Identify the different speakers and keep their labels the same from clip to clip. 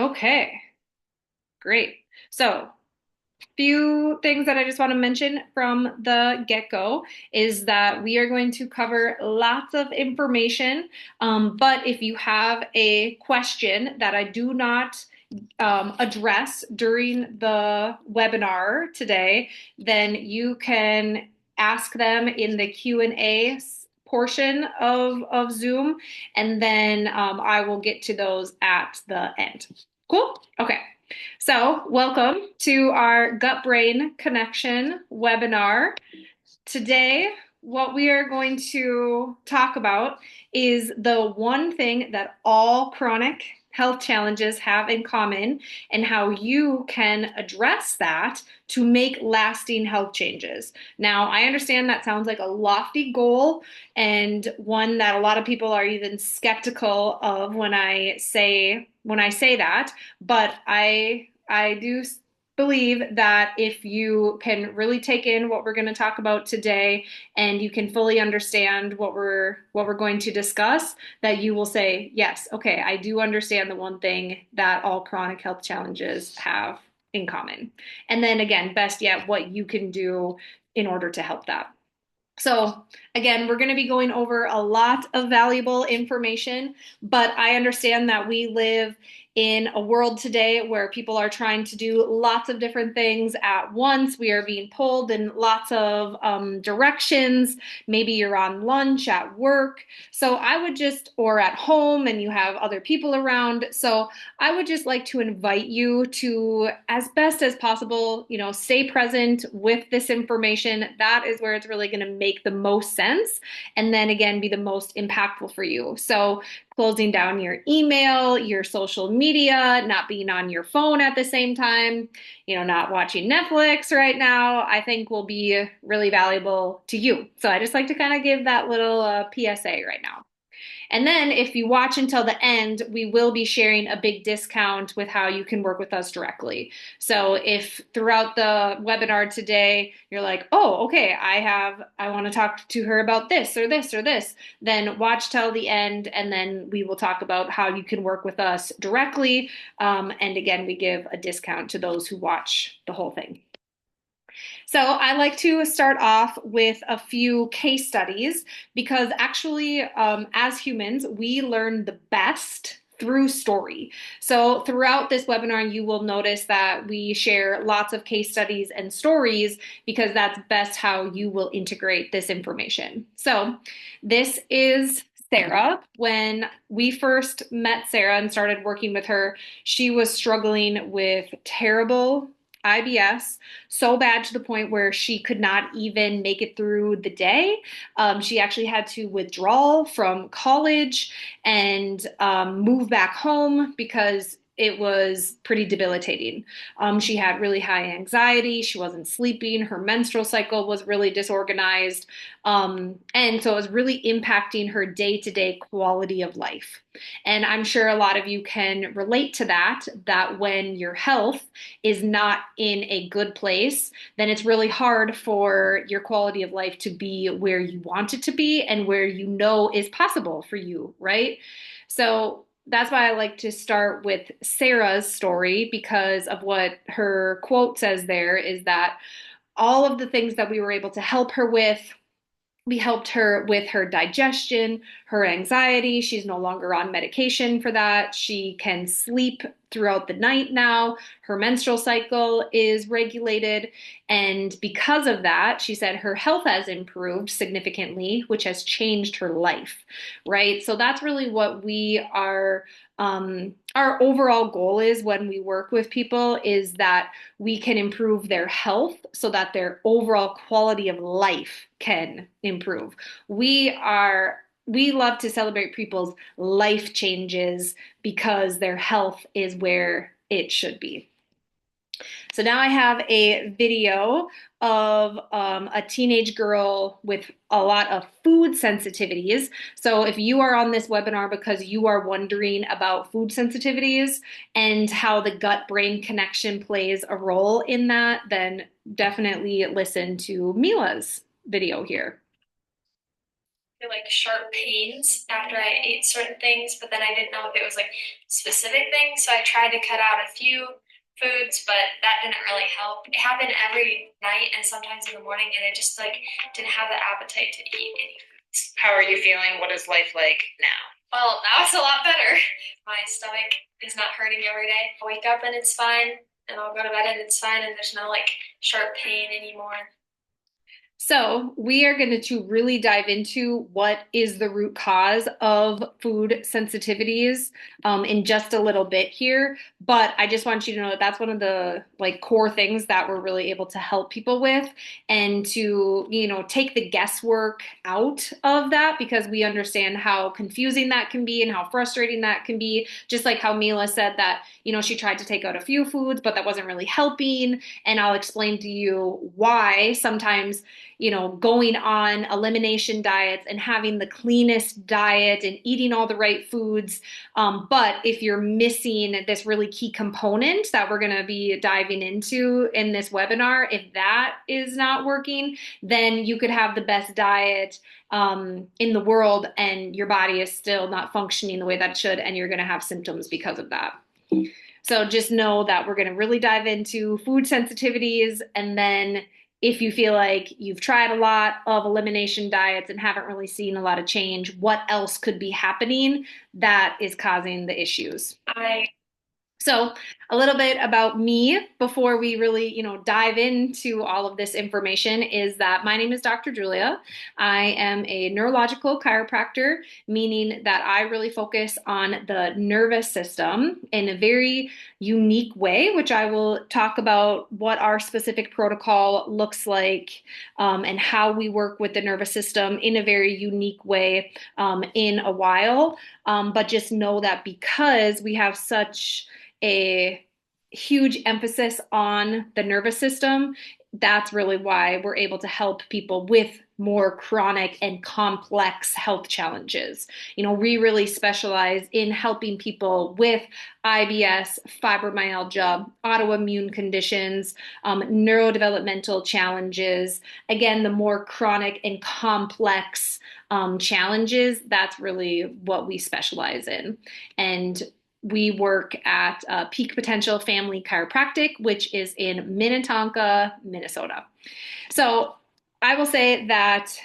Speaker 1: Okay, great. So, few things that I just want to mention from the get-go is that we are going to cover lots of information. But if you have a question that I do not address during the webinar today, then you can ask them in the Q&A portion of Zoom, and then I will get to those at the end. Cool? Okay. So, welcome to our gut brain connection webinar. Today, what we are going to talk about is the one thing that all chronic health challenges have in common and how you can address that to make lasting health changes. Now, I understand that sounds like a lofty goal and one that a lot of people are even skeptical of when I say that, but I do believe that if you can really take in what we're going to talk about today and you can fully understand what we're going to discuss, that you will say, yes, okay, I do understand the one thing that all chronic health challenges have in common. And then again, best yet, what you can do in order to help that. So, again, we're going to be going over a lot of valuable information, but I understand that we live in a world today where people are trying to do lots of different things at once. We are being pulled in lots of directions. Maybe you're on lunch at work. So, I would just, or at home and you have other people around. So, I would just like to invite you to, as best as possible, stay present with this information. That is where it's really going to make the most sense. And then again, be the most impactful for you. So closing down your email, your social media, not being on your phone at the same time, not watching Netflix right now, I think will be really valuable to you. So I just like to kind of give that little PSA right now. And then if you watch until the end, we will be sharing a big discount with how you can work with us directly. So if throughout the webinar today, you're like, oh, okay, I want to talk to her about this or this or this, then watch till the end, and then we will talk about how you can work with us directly. And again, we give a discount to those who watch the whole thing. So I like to start off with a few case studies because actually, as humans, we learn the best through story. So throughout this webinar, you will notice that we share lots of case studies and stories because that's best how you will integrate this information. So this is Sarah. When we first met Sarah and started working with her, she was struggling with terrible IBS, so bad to the point where she could not even make it through the day. She actually had to withdraw from college and move back home because it was pretty debilitating. She had really high anxiety. She wasn't sleeping. Her menstrual cycle was really disorganized. And so it was really impacting her day-to-day quality of life. And I'm sure a lot of you can relate to that when your health is not in a good place, then it's really hard for your quality of life to be where you want it to be and where you know is possible for you, right? So that's why I like to start with Sarah's story because of what her quote says there is that all of the things that we were able to help her with, we helped her with her digestion, her anxiety. She's no longer on medication for that. She can sleep throughout the night now. Her menstrual cycle is regulated. And because of that, she said her health has improved significantly, which has changed her life, right? So that's really what we are. Our overall goal is when we work with people is that we can improve their health so that their overall quality of life can improve. We love to celebrate people's life changes because their health is where it should be. So now I have a video of a teenage girl with a lot of food sensitivities. So if you are on this webinar because you are wondering about food sensitivities and how the gut-brain connection plays a role in that, then definitely listen to Mila's video here.
Speaker 2: like sharp pains after I ate certain things, but then I didn't know if it was like specific things. So I tried to cut out a few foods, but that didn't really help. It happened every night and sometimes in the morning, and I just like didn't have the appetite to eat any foods.
Speaker 3: How are you feeling? What is life like now?
Speaker 2: Well, now it's a lot better. My stomach is not hurting every day. I wake up and it's fine, and I'll go to bed and it's fine, and there's no like sharp pain anymore.
Speaker 1: So, we are going to really dive into what is the root cause of food sensitivities in just a little bit here. But I just want you to know that that's one of the like core things that we're really able to help people with and to, take the guesswork out of that because we understand how confusing that can be and how frustrating that can be. Just like how Mila said that, she tried to take out a few foods, but that wasn't really helping. And I'll explain to you why sometimes going on elimination diets and having the cleanest diet and eating all the right foods. But if you're missing this really key component that we're going to be diving into in this webinar, if that is not working, then you could have the best diet in the world and your body is still not functioning the way that it should, and you're going to have symptoms because of that. So just know that we're going to really dive into food sensitivities. And then if you feel like you've tried a lot of elimination diets and haven't really seen a lot of change, what else could be happening that is causing the issues?
Speaker 2: I
Speaker 1: So, a little bit about me before we really, dive into all of this information is that my name is Dr. Julia. I am a neurological chiropractor, meaning that I really focus on the nervous system in a very unique way, which I will talk about what our specific protocol looks like and how we work with the nervous system in a very unique way in a while. But just know that because we have such a huge emphasis on the nervous system, that's really why we're able to help people with more chronic and complex health challenges. We really specialize in helping people with IBS, fibromyalgia, autoimmune conditions, neurodevelopmental challenges. Again, the more chronic and complex challenges, that's really what we specialize in. And we work at Peak Potential Family Chiropractic, which is in Minnetonka, Minnesota. So I will say that,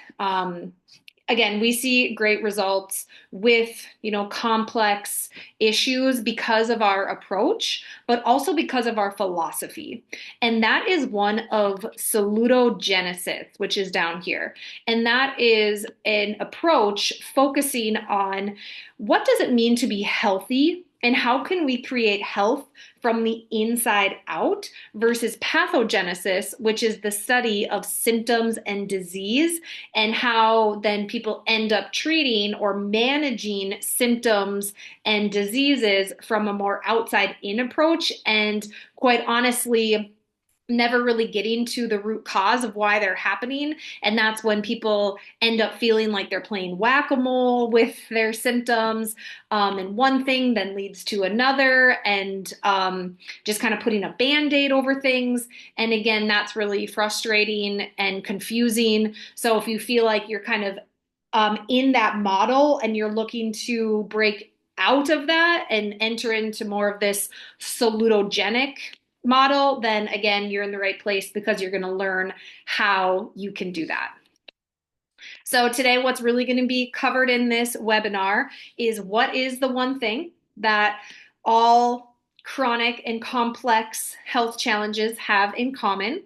Speaker 1: again, we see great results with, complex issues because of our approach, but also because of our philosophy. And that is one of salutogenesis, which is down here. And that is an approach focusing on what does it mean to be healthy and how can we create health from the inside out versus pathogenesis, which is the study of symptoms and disease and how then people end up treating or managing symptoms and diseases from a more outside in approach. And quite honestly, never really getting to the root cause of why they're happening. And that's when people end up feeling like they're playing whack-a-mole with their symptoms. And one thing then leads to another, and just kind of putting a band-aid over things. And again, that's really frustrating and confusing. So if you feel like you're kind of in that model and you're looking to break out of that and enter into more of this salutogenic model, then again, you're in the right place because you're going to learn how you can do that. So today, what's really going to be covered in this webinar is what is the one thing that all chronic and complex health challenges have in common,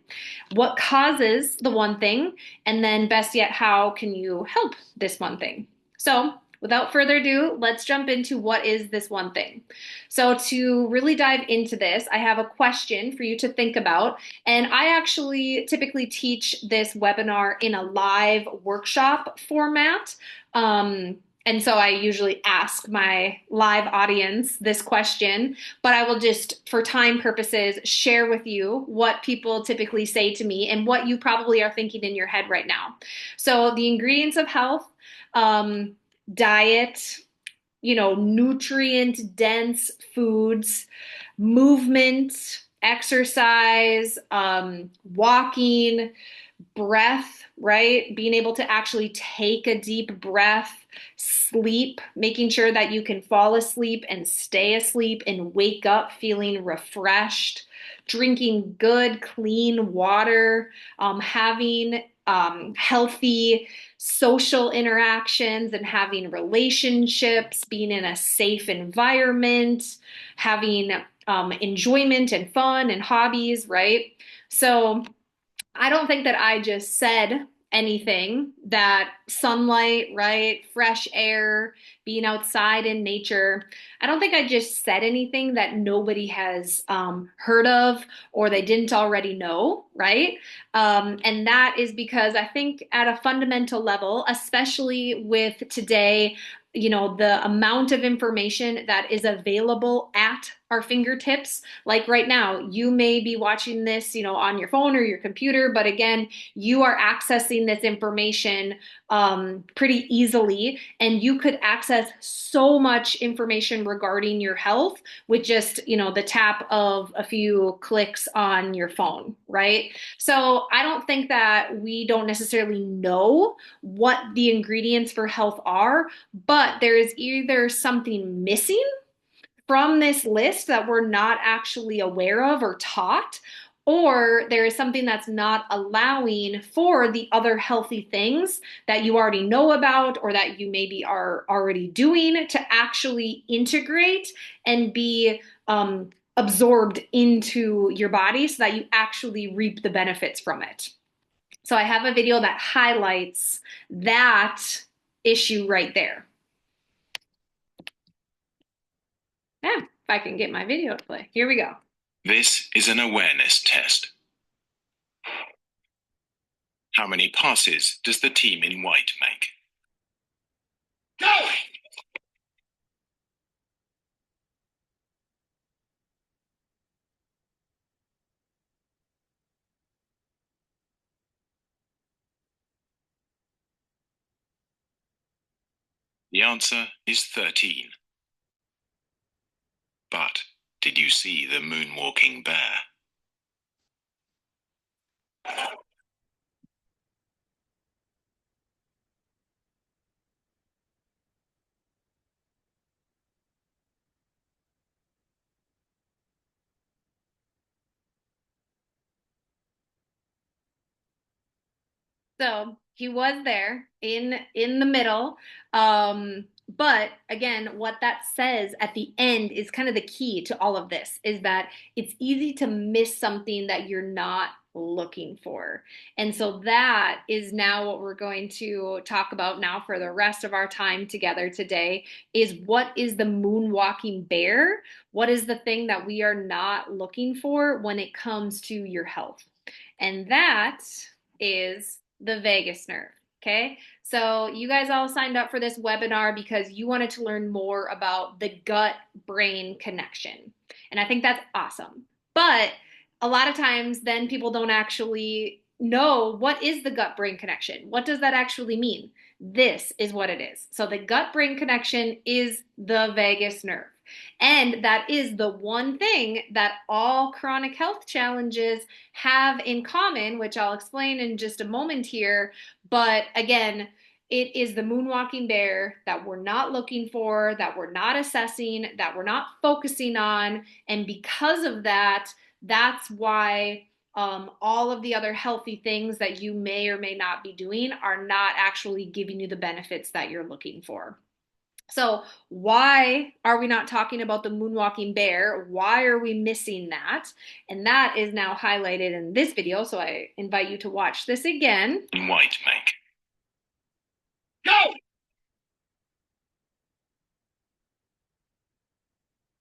Speaker 1: what causes the one thing, and then best yet, how can you help this one thing? So without further ado, let's jump into what is this one thing. So to really dive into this, I have a question for you to think about. And I actually typically teach this webinar in a live workshop format. And so I usually ask my live audience this question, but I will just, for time purposes, share with you what people typically say to me and what you probably are thinking in your head right now. So the ingredients of health, diet, nutrient dense foods, movement, exercise, walking, breath, right? Being able to actually take a deep breath, sleep, making sure that you can fall asleep and stay asleep and wake up feeling refreshed, drinking good, clean water, having healthy social interactions and having relationships, being in a safe environment, having enjoyment and fun and hobbies, right? So I don't think that I just said anything that sunlight, right? Fresh air, being outside in nature. I don't think I just said anything that nobody has heard of or they didn't already know, right? And that is because I think at a fundamental level, especially with today, the amount of information that is available at our fingertips. Like right now, you may be watching this, on your phone or your computer, but again, you are accessing this information pretty easily, and you could access so much information regarding your health with just, the tap of a few clicks on your phone, right? So I don't think that we don't necessarily know what the ingredients for health are, but there is either something missing from this list that we're not actually aware of or taught, or there is something that's not allowing for the other healthy things that you already know about or that you maybe are already doing to actually integrate and be absorbed into your body so that you actually reap the benefits from it. So I have a video that highlights that issue right there. Yeah, if I can get my video to play. Here we go.
Speaker 4: This is an awareness test. How many passes does the team in white make? Go! The answer is 13. But did you see the moonwalking bear?
Speaker 1: So he was there in the middle. But again, what that says at the end is kind of the key to all of this is that it's easy to miss something that you're not looking for. And so that is now what we're going to talk about now for the rest of our time together today is what is the moonwalking bear? What is the thing that we are not looking for when it comes to your health? And that is the vagus nerve. Okay. So you guys all signed up for this webinar because you wanted to learn more about the gut brain connection. And I think that's awesome. But a lot of times then people don't actually know what is the gut brain connection. What does that actually mean? This is what it is. So the gut brain connection is the vagus nerve. And that is the one thing that all chronic health challenges have in common, which I'll explain in just a moment here. But again, it is the moonwalking bear that we're not looking for, that we're not assessing, that we're not focusing on. And because of that, that's why all of the other healthy things that you may or may not be doing are not actually giving you the benefits that you're looking for. So why are we not talking about the moonwalking bear? Why are we missing that? And that is now highlighted in this video. So I invite you to watch this again.
Speaker 4: White make. Go!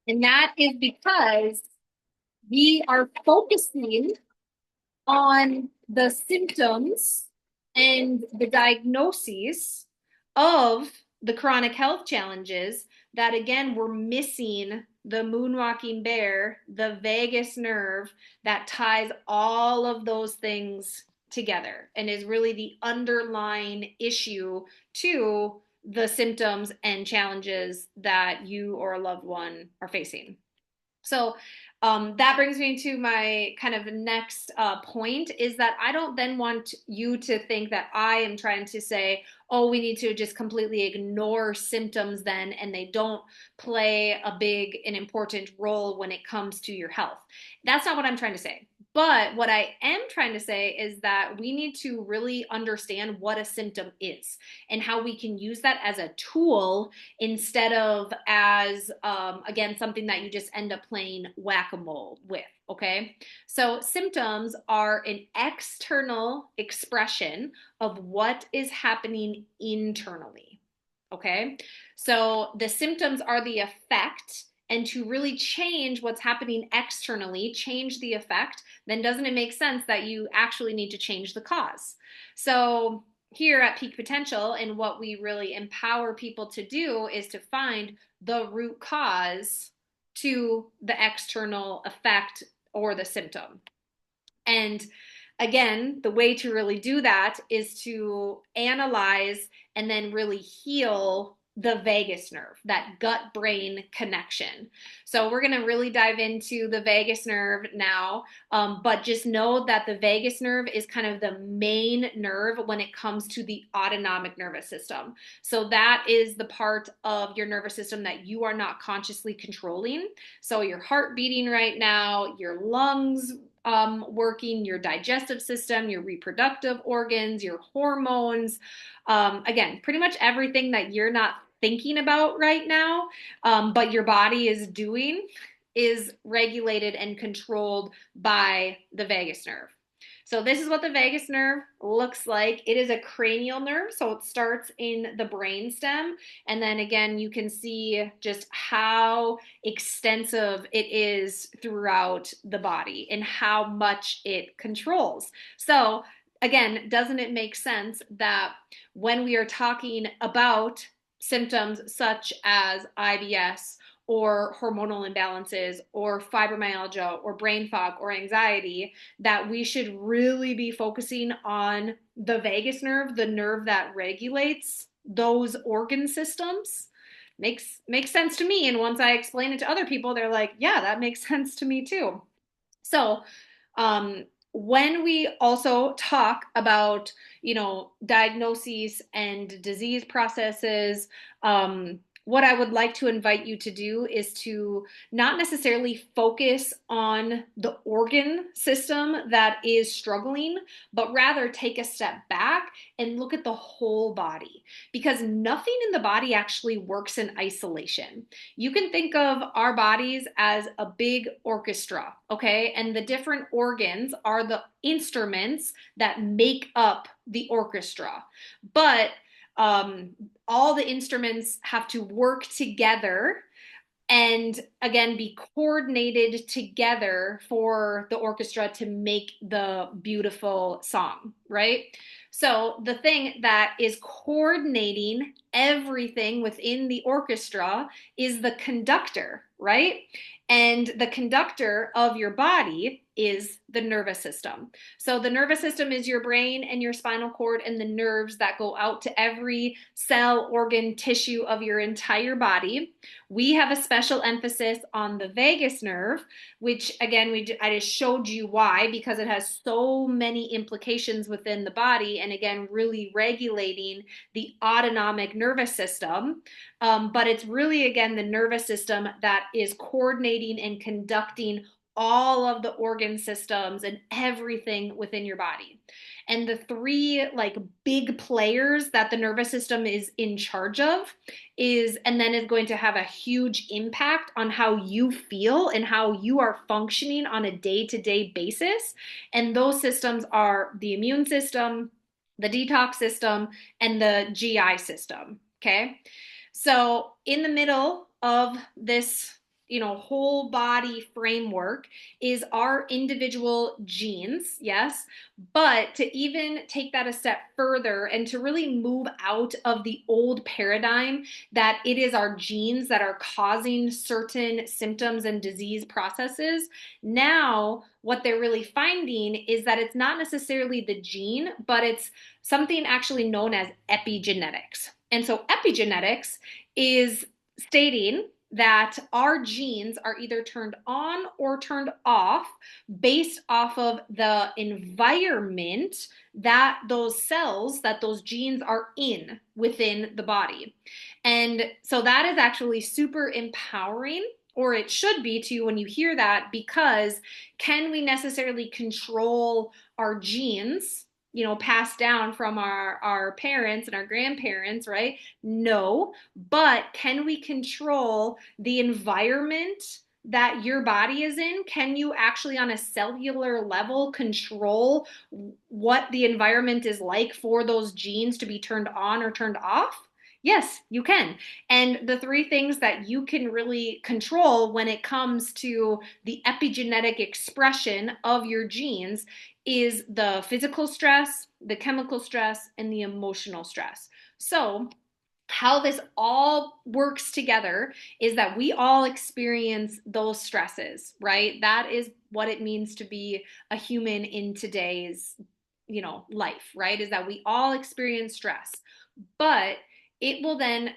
Speaker 1: And that is because we are focusing on the symptoms and the diagnoses of the chronic health challenges that again we're missing the moonwalking bear, the vagus nerve that ties all of those things together and is really the underlying issue to the symptoms and challenges that you or a loved one are facing. So that brings me to my kind of next point is that I don't then want you to think that I am trying to say, oh, we need to just completely ignore symptoms then, and they don't play a big and important role when it comes to your health. That's not what I'm trying to say. But what I am trying to say is that we need to really understand what a symptom is and how we can use that as a tool instead of as, again, something that you just end up playing whack-a-mole with. Okay. So symptoms are an external expression of what is happening internally. Okay. So the symptoms are the effect. And to really change what's happening externally, change the effect, then doesn't it make sense that you actually need to change the cause? So here at Peak Potential, and what we really empower people to do is to find the root cause to the external effect or the symptom. And again, the way to really do that is to analyze and then really heal the vagus nerve, that gut brain connection. So we're going to really dive into the vagus nerve now, but just know that the vagus nerve is kind of the main nerve when it comes to the autonomic nervous system. So that is the part of your nervous system that you are not consciously controlling. So your heart beating right now, your lungs working, your digestive system, your reproductive organs, your hormones. Again, pretty much everything that you're not thinking about right now, but your body is doing, is regulated and controlled by the vagus nerve. So this is what the vagus nerve looks like. It is a cranial nerve, so it starts in the brainstem. And then again, you can see just how extensive it is throughout the body and how much it controls. So again, doesn't it make sense that when we are talking about symptoms such as IBS or hormonal imbalances or fibromyalgia or brain fog or anxiety, that we should really be focusing on the vagus nerve, the nerve that regulates those organ systems? Makes sense to me. And once I explain it to other people, they're like, yeah, that makes sense to me too. So when we also talk about, diagnoses and disease processes, what I would like to invite you to do is to not necessarily focus on the organ system that is struggling, but rather take a step back and look at the whole body, because nothing in the body actually works in isolation. You can think of our bodies as a big orchestra, okay? And the different organs are the instruments that make up the orchestra. But all the instruments have to work together and again be coordinated together for the orchestra to make the beautiful song, right? So the thing that is coordinating everything within the orchestra is the conductor, right? And the conductor of your body is the nervous system. So the nervous system is your brain and your spinal cord and the nerves that go out to every cell, organ, tissue of your entire body. We have a special emphasis on the vagus nerve, which again, I just showed you why, because it has so many implications within the body and again, really regulating the autonomic nervous system. But it's really, again, the nervous system that is coordinating and conducting all of the organ systems and everything within your body. And the three like big players that the nervous system is in charge of and then is going to have a huge impact on how you feel and how you are functioning on a day-to-day basis. And those systems are the immune system, the detox system, and the GI system. Okay. So in the middle of this, whole body framework is our individual genes, yes, but to even take that a step further and to really move out of the old paradigm that it is our genes that are causing certain symptoms and disease processes, now what they're really finding is that it's not necessarily the gene, but it's something actually known as epigenetics. And so epigenetics is stating that our genes are either turned on or turned off based off of the environment that those cells, that those genes are in within the body. And so that is actually super empowering, or it should be to you when you hear that, because can we necessarily control our genes, passed down from our parents and our grandparents, right? No. But can we control the environment that your body is in? Can you actually, on a cellular level, control what the environment is like for those genes to be turned on or turned off? Yes, you can. And the three things that you can really control when it comes to the epigenetic expression of your genes is the physical stress, the chemical stress, and the emotional stress. So, how this all works together is that we all experience those stresses, right? That is what it means to be a human in today's, life, right? Is that we all experience stress, but it will then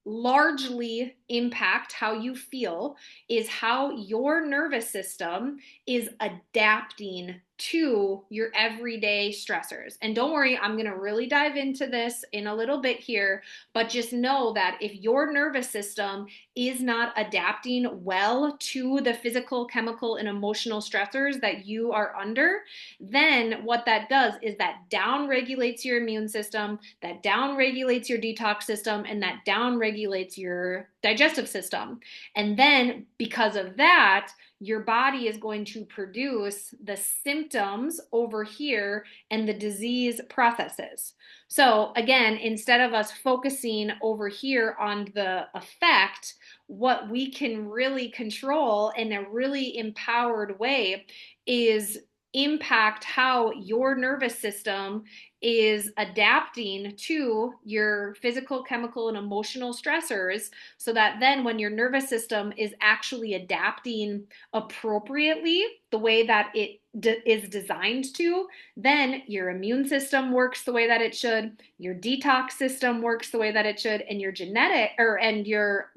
Speaker 1: largely impact how you feel is how your nervous system is adapting to your everyday stressors. And don't worry, I'm going to really dive into this in a little bit here, but just know that if your nervous system is not adapting well to the physical, chemical, and emotional stressors that you are under, then what that does is that down regulates your immune system, that down regulates your detox system, and that down regulates your digestive system. And then because of that, your body is going to produce the symptoms over here and the disease processes. So again, instead of us focusing over here on the effect, what we can really control in a really empowered way is impact how your nervous system is adapting to your physical, chemical, and emotional stressors, so that then when your nervous system is actually adapting appropriately the way that it is designed to, then your immune system works the way that it should, your detox system works the way that it should, and your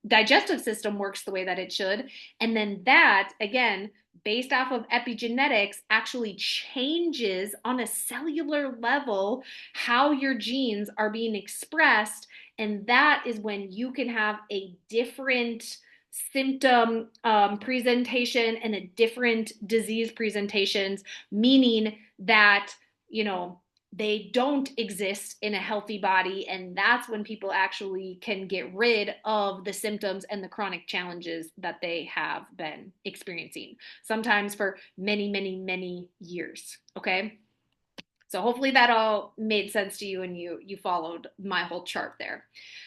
Speaker 1: digestive system works the way that it should. And then that, again, based off of epigenetics, actually changes on a cellular level how your genes are being expressed. And that is when you can have a different symptom presentation and a different disease presentations, meaning that, they don't exist in a healthy body. And that's when people actually can get rid of the symptoms and the chronic challenges that they have been experiencing, sometimes for many, many, many years. Okay. So hopefully that all made sense to you and you followed my whole chart there.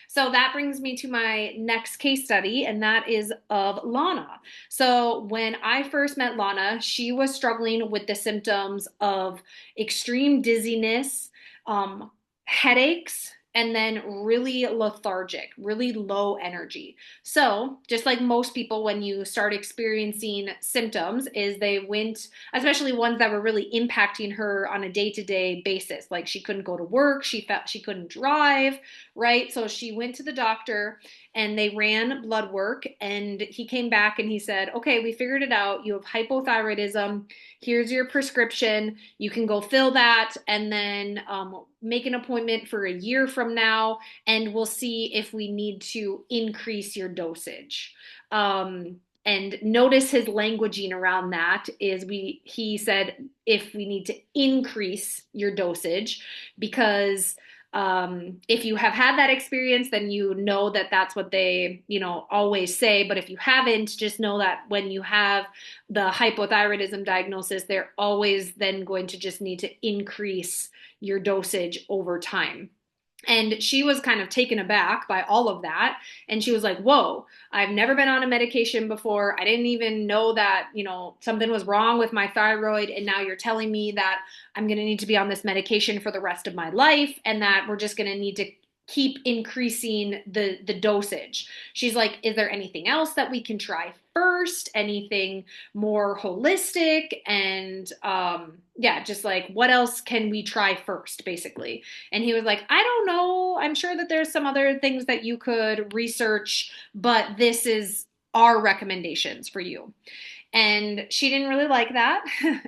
Speaker 1: So that brings me to my next case study, and that is of Lana. So when I first met Lana, she was struggling with the symptoms of extreme dizziness, headaches, and then really lethargic, really low energy. So just like most people, when you start experiencing symptoms, is they went, especially ones that were really impacting her on a day-to-day basis. Like she couldn't go to work, she felt she couldn't drive, right? So she went to the doctor and they ran blood work, and he came back and he said, okay, we figured it out. You have hypothyroidism. Here's your prescription. You can go fill that and then make an appointment for a year from now, and we'll see if we need to increase your dosage. And notice his languaging around that is he said if we need to increase your dosage, because if you have had that experience, then you know that that's what they, always say. But if you haven't, just know that when you have the hypothyroidism diagnosis, they're always then going to just need to increase your dosage over time. And she was kind of taken aback by all of that. And she was like, whoa, I've never been on a medication before. I didn't even know that, something was wrong with my thyroid. And now you're telling me that I'm going to need to be on this medication for the rest of my life, and that we're just going to need to keep increasing the dosage. She's like, is there anything else that we can try first? Anything more holistic? And yeah, just like, what else can we try first, basically? And he was like, I don't know. I'm sure that there's some other things that you could research, but this is our recommendations for you. And she didn't really like that.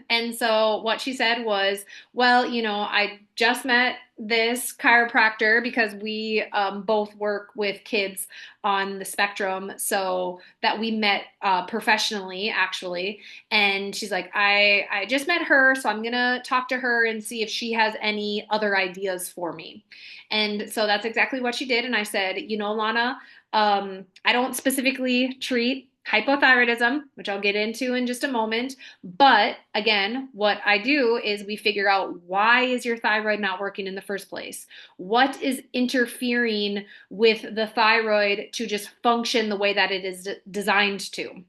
Speaker 1: And so what she said was, well, I just met this chiropractor because we both work with kids on the spectrum. So that we met professionally, actually. And she's like, I just met her. So I'm going to talk to her and see if she has any other ideas for me. And so that's exactly what she did. And I said, Lana, I don't specifically treat hypothyroidism, which I'll get into in just a moment. But again, what I do is we figure out, why is your thyroid not working in the first place? What is interfering with the thyroid to just function the way that it is designed to?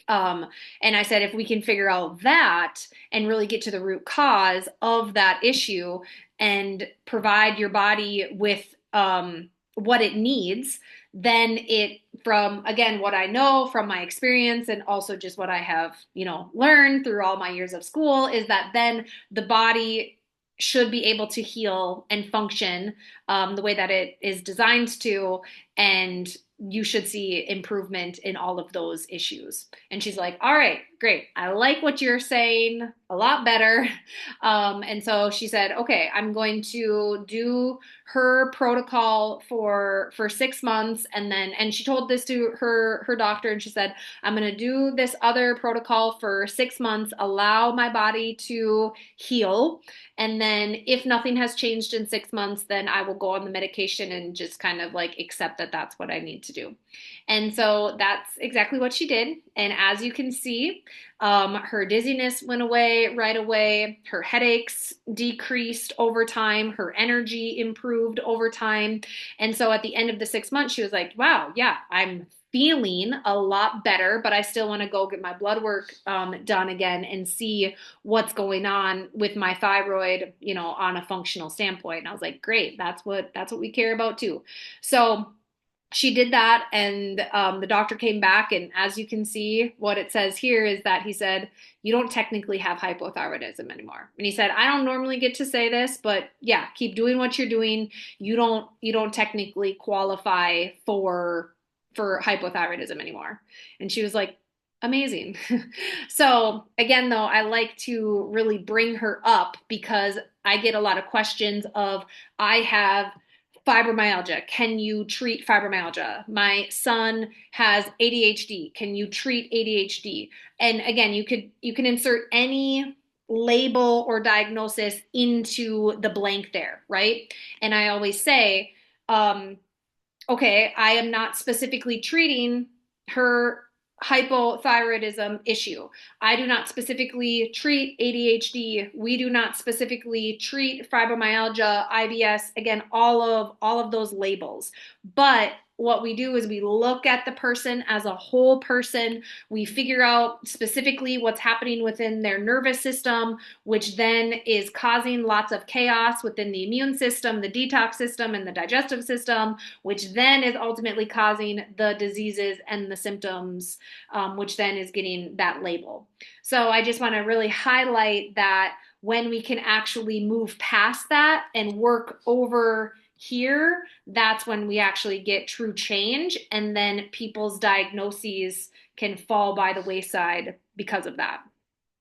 Speaker 1: And I said, if we can figure out that and really get to the root cause of that issue and provide your body with what it needs, then from, again, what I know from my experience and also just what I have, learned through all my years of school, is that then the body should be able to heal and function the way that it is designed to, and you should see improvement in all of those issues. And she's like, all right, great. I like what you're saying a lot better. And so she said, okay, I'm going to do her protocol for 6 months. And she told this to her doctor, and she said, I'm going to do this other protocol for 6 months, allow my body to heal. And then if nothing has changed in 6 months, then I will go on the medication and just kind of like accept that that's what I need to do. And so that's exactly what she did. And as you can see, her dizziness went away right away. Her headaches decreased over time. Her energy improved over time. And so at the end of the 6 months, she was like, wow, yeah, I'm feeling a lot better, but I still want to go get my blood work done again and see what's going on with my thyroid, on a functional standpoint. And I was like, great, that's what we care about too. So she did that, and the doctor came back, and as you can see, what it says here is that he said, you don't technically have hypothyroidism anymore. And he said, I don't normally get to say this, but yeah, keep doing what you're doing. You don't technically qualify for hypothyroidism anymore. And she was like, amazing. So again, though, I like to really bring her up because I get a lot of questions of, I have fibromyalgia. Can you treat fibromyalgia? My son has ADHD. Can you treat ADHD? And again, you can insert any label or diagnosis into the blank there, right? And I always say, okay, I am not specifically treating her hypothyroidism issue. I do not specifically treat ADHD. We do not specifically treat fibromyalgia, IBS, again, all of those labels. But what we do is we look at the person as a whole person. We figure out specifically what's happening within their nervous system, which then is causing lots of chaos within the immune system, the detox system, and the digestive system, which then is ultimately causing the diseases and the symptoms, which then is getting that label. So I just want to really highlight that when we can actually move past that and work over here, that's when we actually get true change, and then people's diagnoses can fall by the wayside because of that,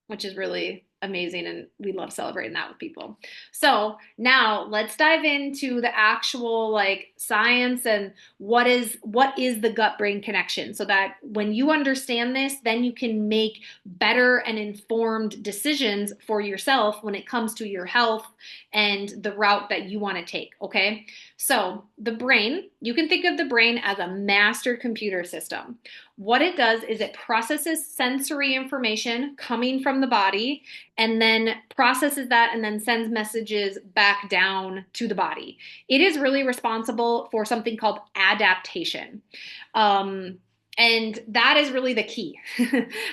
Speaker 1: which is really amazing, and we love celebrating that with people. So now let's dive into the actual like science and what is the gut brain connection, so that when you understand this, then you can make better and informed decisions for yourself when it comes to your health and the route that you want to take. Okay, so the brain, you can think of the brain as a master computer system. What it does is it processes sensory information coming from the body, and then processes that and then sends messages back down to the body. It is really responsible for something called adaptation. And that is really the key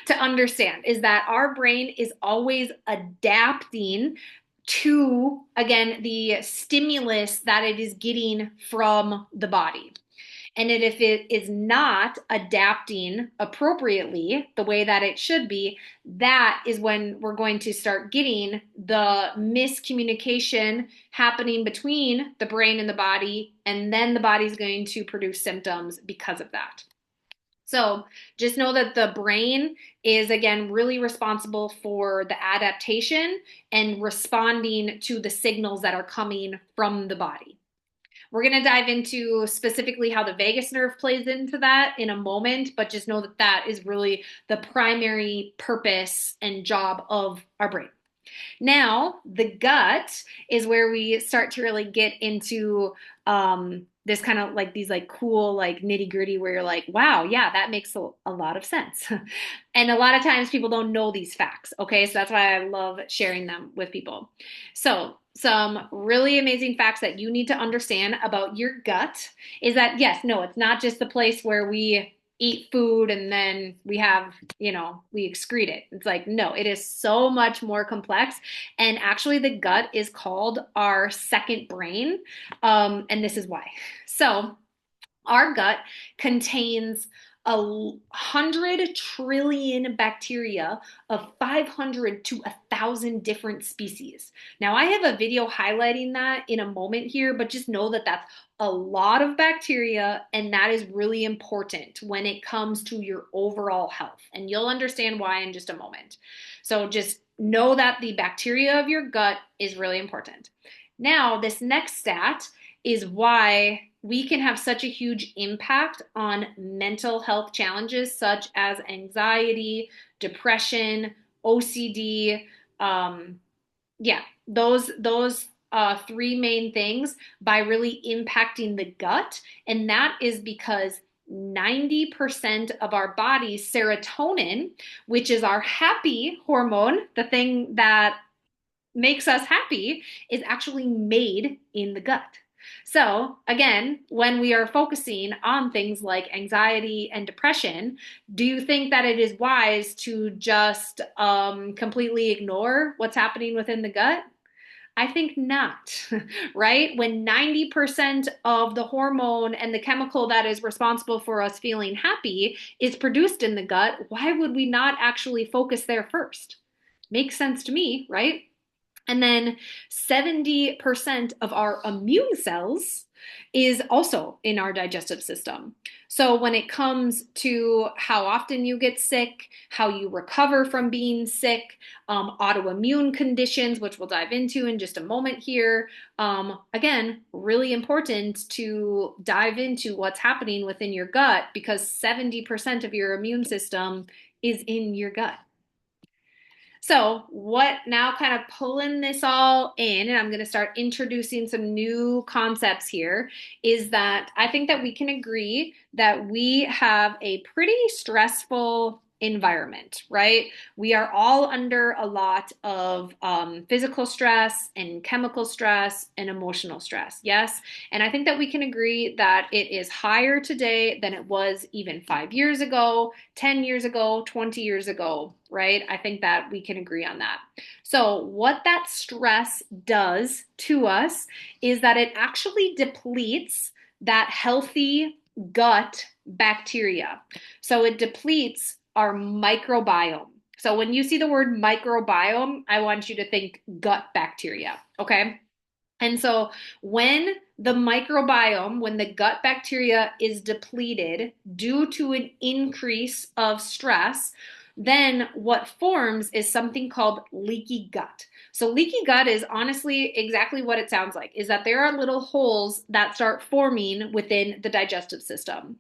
Speaker 1: to understand, is that our brain is always adapting to, again, the stimulus that it is getting from the body. And if it is not adapting appropriately the way that it should be, that is when we're going to start getting the miscommunication happening between the brain and the body, and then the body's going to produce symptoms because of that. So just know that the brain is, again, really responsible for the adaptation and responding to the signals that are coming from the body. We're going to dive into specifically how the vagus nerve plays into that in a moment, but just know that that is really the primary purpose and job of our brain. Now, the gut is where we start to really get into this kind of like these like cool like nitty gritty where you're like, wow, yeah, that makes a lot of sense. And a lot of times people don't know these facts. Okay, so that's why I love sharing them with people. So some really amazing facts that you need to understand about your gut is that, yes, no, it's not just the place where we eat food and then we have, we excrete it. It's like, no, it is so much more complex. And actually, the gut is called our second brain. And this is why. So, our gut contains 100 trillion bacteria of 500 to 1,000 different species. Now, I have a video highlighting that in a moment here, but just know that that's a lot of bacteria, and that is really important when it comes to your overall health. And you'll understand why in just a moment. So just know that the bacteria of your gut is really important. Now, this next stat is why we can have such a huge impact on mental health challenges such as anxiety, depression, OCD. Those three main things by really impacting the gut. And that is because 90% of our body's serotonin, which is our happy hormone, the thing that makes us happy, is actually made in the gut. So, again, when we are focusing on things like anxiety and depression, do you think that it is wise to just completely ignore what's happening within the gut? I think not, right? When 90% of the hormone and the chemical that is responsible for us feeling happy is produced in the gut, why would we not actually focus there first? Makes sense to me, right? And then 70% of our immune cells is also in our digestive system. So when it comes to how often you get sick, how you recover from being sick, autoimmune conditions, which we'll dive into in just a moment here, again, really important to dive into what's happening within your gut because 70% of your immune system is in your gut. So what now kind of pulling this all in, and I'm going to start introducing some new concepts here, is that I think that we can agree that we have a pretty stressful environment, right? We are all under a lot of physical stress and chemical stress and emotional stress. Yes. And I think that we can agree that it is higher today than it was even 5 years ago, 10 years ago, 20 years ago, right? I think that we can agree on that. So what that stress does to us is that it actually depletes that healthy gut bacteria. So it depletes our microbiome. So when you see the word microbiome, I want you to think gut bacteria, okay? And so when the microbiome, when the gut bacteria is depleted due to an increase of stress, then what forms is something called leaky gut. So leaky gut is honestly exactly what it sounds like, is that there are little holes that start forming within the digestive system.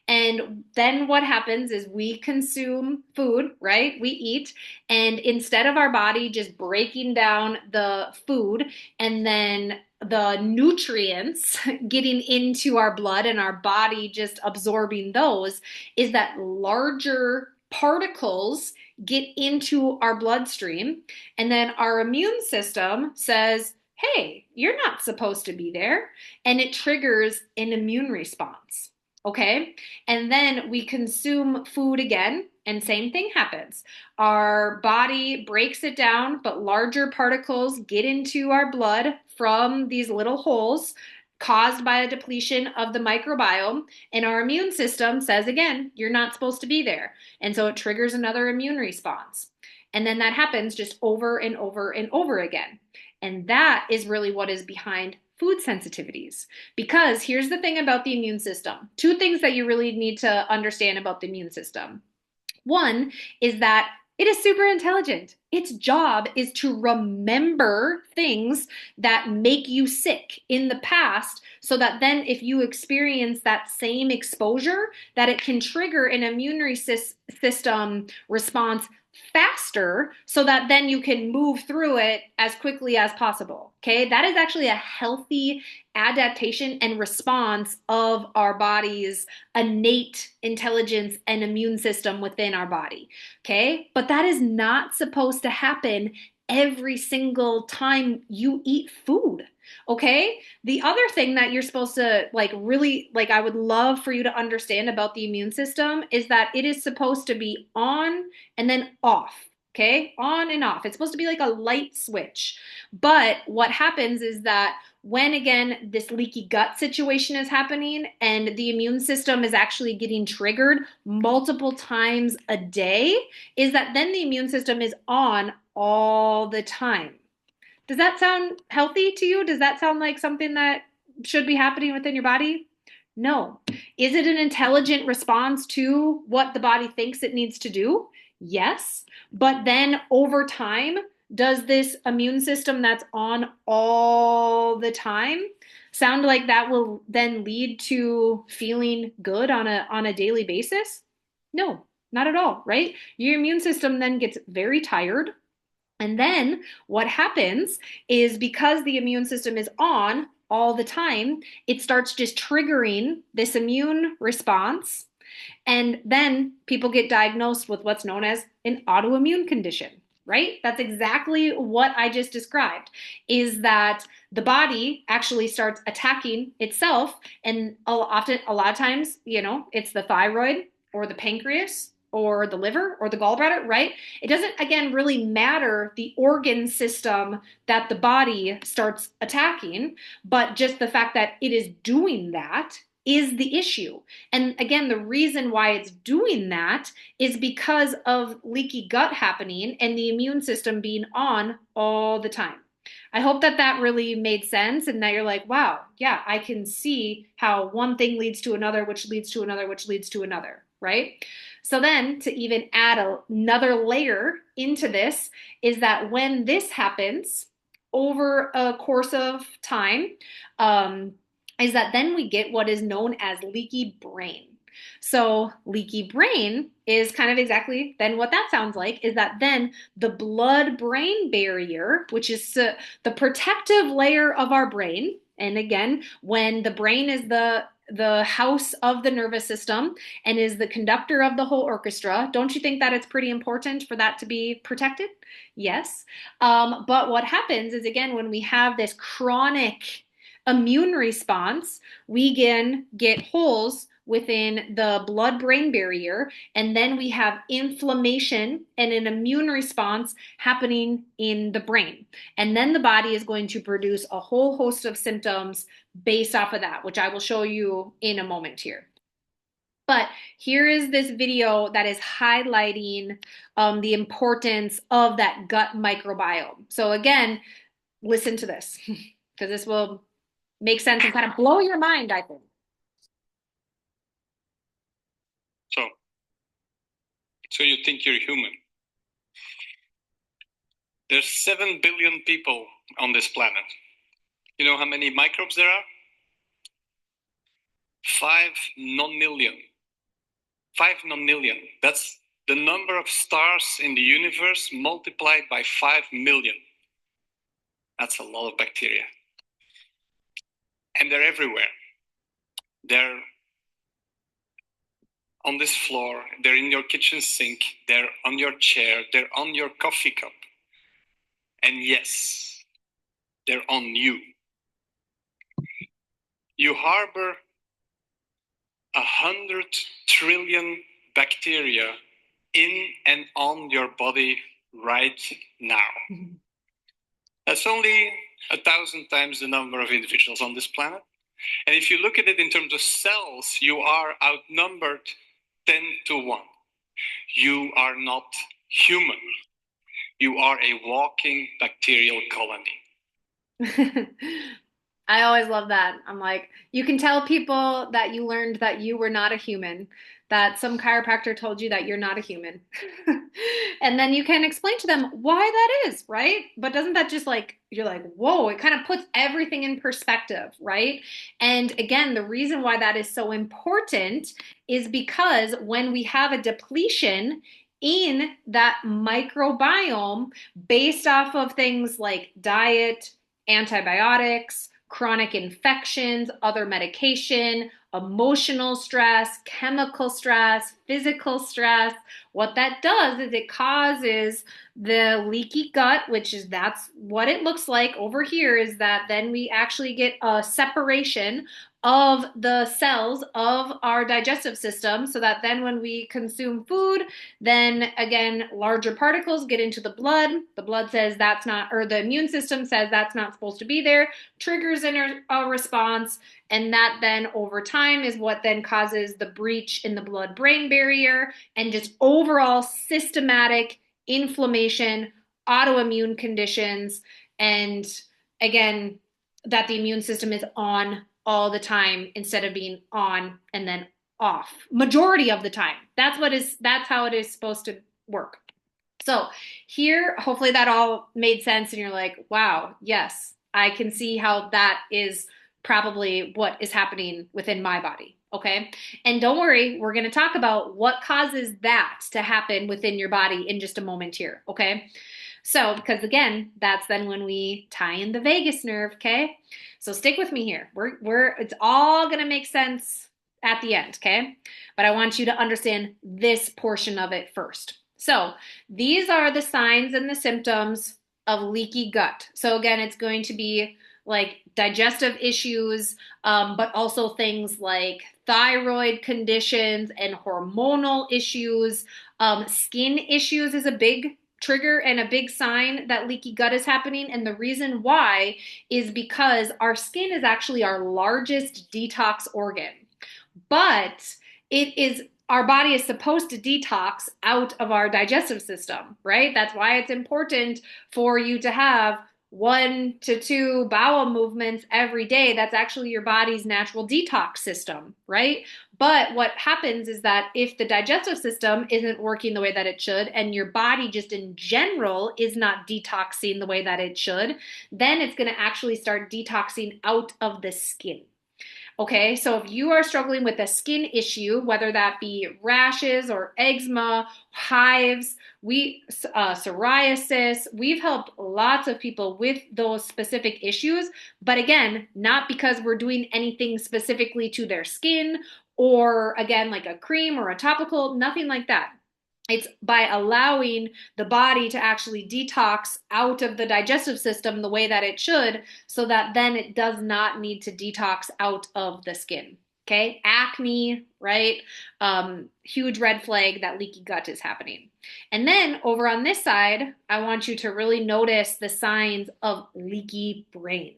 Speaker 1: And then what happens is we consume food, right? We eat, and instead of our body just breaking down the food and then the nutrients getting into our blood and our body just absorbing those, is that larger particles get into our bloodstream, and then our immune system says, hey, you're not supposed to be there, and it triggers an immune response. Okay. And then we consume food again, and same thing happens. Our body breaks it down, but larger particles get into our blood from these little holes caused by a depletion of the microbiome. And our immune system says, again, you're not supposed to be there. And so it triggers another immune response. And then that happens just over and over and over again. And that is really what is behind food sensitivities. Because here's the thing about the immune system. Two things that you really need to understand about the immune system. One is that it is super intelligent. Its job is to remember things that make you sick in the past so that then if you experience that same exposure, that it can trigger an immune system response faster so that then you can move through it as quickly as possible. Okay, that is actually a healthy adaptation and response of our body's innate intelligence and immune system within our body. Okay, but that is not supposed to happen every single time you eat food. Okay, the other thing that you're supposed to really I would love for you to understand about the immune system is that it is supposed to be on and then off. Okay, on and off. It's supposed to be like a light switch. But what happens is that when, again, this leaky gut situation is happening and the immune system is actually getting triggered multiple times a day, is that then the immune system is on all the time. Does that sound healthy to you? Does that sound like something that should be happening within your body? No. Is it an intelligent response to what the body thinks it needs to do? Yes. But then over time, does this immune system that's on all the time sound like that will then lead to feeling good on a daily basis? No, not at all, right? Your immune system then gets very tired. And then what happens is because the immune system is on all the time, it starts just triggering this immune response. And then people get diagnosed with what's known as an autoimmune condition, right? That's exactly what I just described, is that the body actually starts attacking itself. And a lot of times, it's the thyroid or the pancreas or the liver or the gallbladder, right? It doesn't, again, really matter the organ system that the body starts attacking, but just the fact that it is doing that is the issue. And again, the reason why it's doing that is because of leaky gut happening and the immune system being on all the time. I hope that really made sense and that you're like, wow, yeah, I can see how one thing leads to another, which leads to another, which leads to another, right? So then to even add another layer into this is that when this happens over a course of time, is that then we get what is known as leaky brain. So leaky brain is kind of exactly then what that sounds like, is that then the blood-brain barrier, which is the protective layer of our brain. And again, when the brain is the house of the nervous system and is the conductor of the whole orchestra, don't you think that it's pretty important for that to be protected? Yes. But what happens is, again, when we have this chronic immune response, we can get holes within the blood-brain barrier, and then we have inflammation and an immune response happening in the brain. And then the body is going to produce a whole host of symptoms based off of that, which I will show you in a moment here. But here is this video that is highlighting the importance of that gut microbiome. So again, listen to this, because this will make sense and kind of blow your mind, I think.
Speaker 5: So you think you're human? There's 7 billion people on this planet. You know how many microbes there are? 5 nonillion. 5 nonillion. That's the number of stars in the universe multiplied by 5 million. That's a lot of bacteria. And they're everywhere. They're on this floor, they're in your kitchen sink, they're on your chair, they're on your coffee cup. And yes, they're on you. You harbor 100 trillion bacteria in and on your body right now. That's only 1,000 times the number of individuals on this planet. And if you look at it in terms of cells, you are outnumbered 10 to 1. You are not human. You are a walking bacterial colony.
Speaker 1: I always love that. I'm like, you can tell people that you learned that you were not a human, that some chiropractor told you that you're not a human. And then you can explain to them why that is, right? But doesn't that just like, you're like, whoa, it kind of puts everything in perspective, right? And again, the reason why that is so important is because when we have a depletion in that microbiome based off of things like diet, antibiotics, chronic infections, other medication, emotional stress, chemical stress, physical stress. What that does is it causes the leaky gut, that's what it looks like over here, is that then we actually get a separation of the cells of our digestive system so that then when we consume food, then again, larger particles get into the blood. The blood says that's not, or the immune system says that's not supposed to be there, triggers a response. And that then over time is what then causes the breach in the blood-brain barrier and just overall systematic inflammation, autoimmune conditions, and again, that the immune system is on all the time instead of being on and then off majority of the time. That's how it is supposed to work. So here, hopefully that all made sense and you're like, wow, yes, I can see how that is probably what is happening within my body. Okay. And don't worry, we're going to talk about what causes that to happen within your body in just a moment here. Okay. So, because again, that's then when we tie in the vagus nerve. Okay. So stick with me here. It's all going to make sense at the end. Okay. But I want you to understand this portion of it first. So these are the signs and the symptoms of leaky gut. So again, it's going to be like digestive issues, but also things like thyroid conditions and hormonal issues. Skin issues is a big trigger and a big sign that leaky gut is happening. And the reason why is because our skin is actually our largest detox organ. But our body is supposed to detox out of our digestive system, right? That's why it's important for you to have 1 to 2 bowel movements every day. That's actually your body's natural detox system, right? But what happens is that if the digestive system isn't working the way that it should, and your body just in general is not detoxing the way that it should, then it's going to actually start detoxing out of the skin. Okay, so if you are struggling with a skin issue, whether that be rashes or eczema, hives, psoriasis, we've helped lots of people with those specific issues. But again, not because we're doing anything specifically to their skin or again, like a cream or a topical, nothing like that. It's by allowing the body to actually detox out of the digestive system the way that it should, so that then it does not need to detox out of the skin. Okay, acne, right? Huge red flag that leaky gut is happening. And then over on this side, I want you to really notice the signs of leaky brain.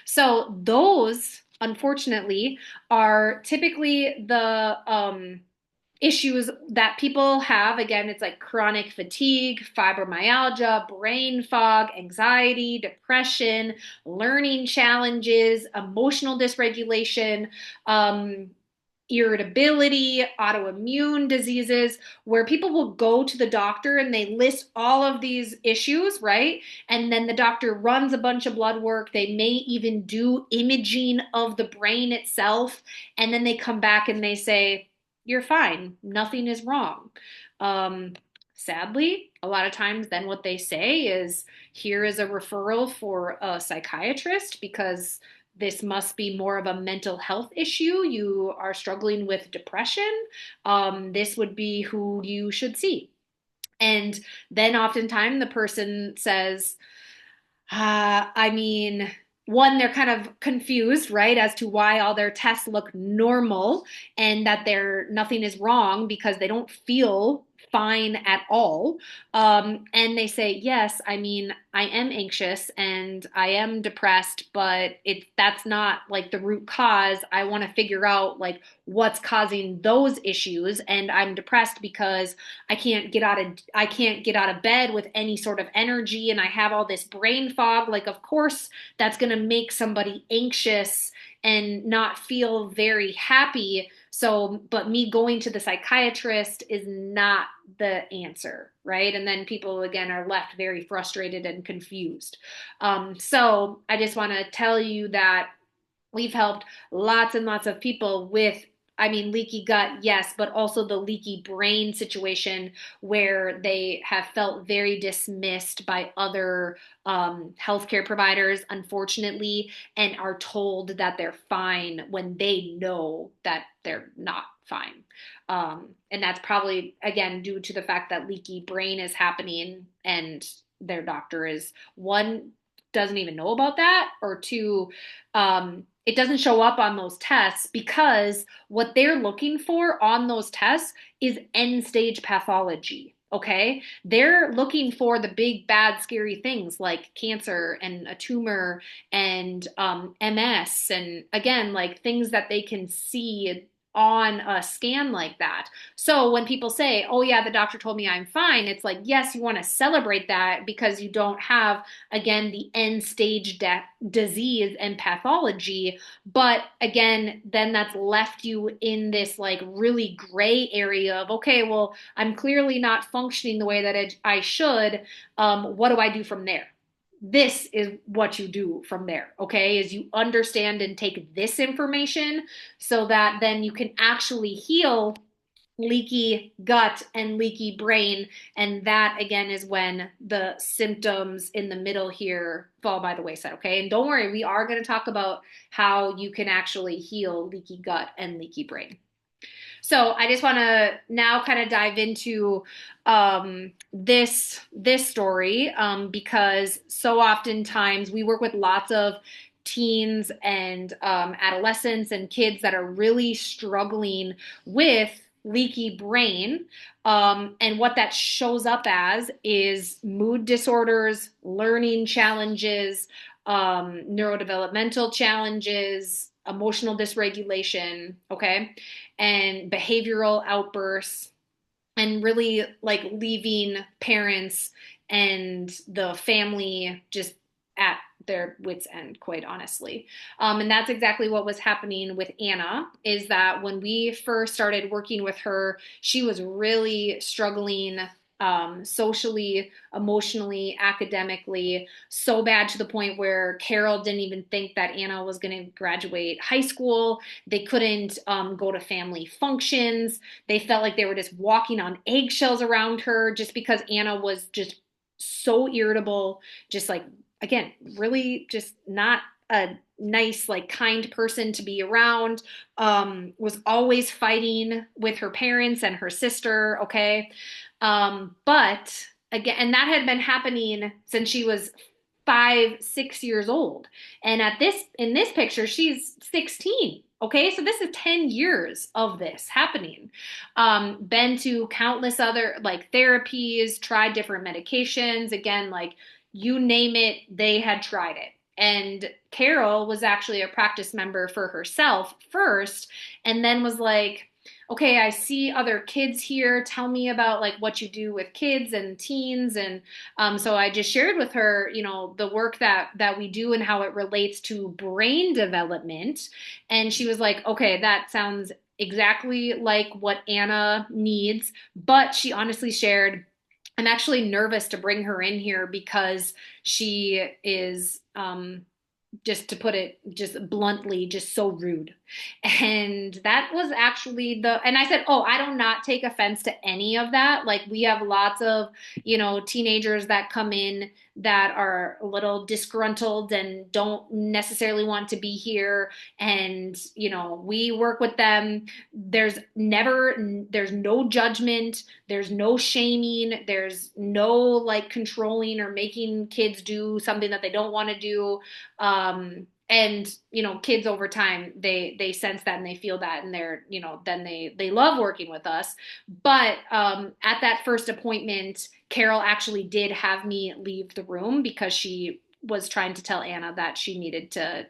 Speaker 1: So those, unfortunately, are typically the issues that people have. Again, it's like chronic fatigue, fibromyalgia, brain fog, anxiety, depression, learning challenges, emotional dysregulation, irritability, autoimmune diseases, where people will go to the doctor and they list all of these issues, right? And then the doctor runs a bunch of blood work. They may even do imaging of the brain itself. And then they come back and they say, you're fine. Nothing is wrong. Sadly, a lot of times then what they say is, here is a referral for a psychiatrist because this must be more of a mental health issue. You are struggling with depression. This would be who you should see. And then oftentimes the person says, one, they're kind of confused, right, as to why all their tests look normal and that nothing is wrong because they don't feel fine at all. And they say, yes, I mean, I am anxious and I am depressed, but that's not like the root cause. I want to figure out like what's causing those issues. And I'm depressed because I can't get out of bed with any sort of energy and I have all this brain fog. Like, of course, that's going to make somebody anxious and not feel very happy. So, but me going to the psychiatrist is not the answer, right? And then people again are left very frustrated and confused. So I just want to tell you that we've helped lots and lots of people with, I mean, leaky gut, yes, but also the leaky brain situation where they have felt very dismissed by other healthcare providers, unfortunately, and are told that they're fine when they know that they're not fine. And that's probably, again, due to the fact that leaky brain is happening and their doctor is one, doesn't even know about that, or two, it doesn't show up on those tests because what they're looking for on those tests is end stage pathology. Okay. They're looking for the big, bad, scary things like cancer and a tumor and MS. And again, like things that they can see on a scan like that. So when people say, oh, yeah, the doctor told me I'm fine, it's like, yes, you want to celebrate that because you don't have, again, the end stage disease and pathology. But again, then that's left you in this like really gray area of, okay, well, I'm clearly not functioning the way that I should. What do I do from there? This is what you do from there, okay? Is you understand and take this information so that then you can actually heal leaky gut and leaky brain. And that again is when the symptoms in the middle here fall by the wayside, okay? And don't worry, we are going to talk about how you can actually heal leaky gut and leaky brain. So I just want to now kind of dive into this story because so oftentimes we work with lots of teens and adolescents and kids that are really struggling with leaky brain. And what that shows up as is mood disorders, learning challenges, neurodevelopmental challenges, emotional dysregulation, okay, and behavioral outbursts, and really like leaving parents and the family just at their wits' end, quite honestly. And that's exactly what was happening with Anna, is that when we first started working with her, she was really struggling socially, emotionally, academically, so bad to the point where Carol didn't even think that Anna was going to graduate high school. They couldn't go to family functions. They felt like they were just walking on eggshells around her just because Anna was just so irritable, just like, again, really just not a nice, like kind person to be around, was always fighting with her parents and her sister, okay? But again, and that had been happening since she was 5, 6 years old. And in this picture, she's 16. Okay, so this is 10 years of this happening. Been to countless other like therapies, tried different medications. Again, like you name it, they had tried it. And Carol was actually a practice member for herself first, and then was like, okay, I see other kids here. Tell me about like what you do with kids and teens. And so I just shared with her, you know, the work that we do and how it relates to brain development. And she was like, okay, that sounds exactly like what Anna needs. But she honestly shared, I'm actually nervous to bring her in here because she is, just to put it just bluntly, just so rude. And that was actually and I said, oh, I do not take offense to any of that. Like we have lots of, you know, teenagers that come in that are a little disgruntled and don't necessarily want to be here. And, you know, we work with them. There's no judgment. There's no shaming. There's no like controlling or making kids do something that they don't want to do. and kids over time, they sense that and they feel that, and they're, then they love working with us. But at that first appointment, Carol actually did have me leave the room because she was trying to tell Anna that she needed to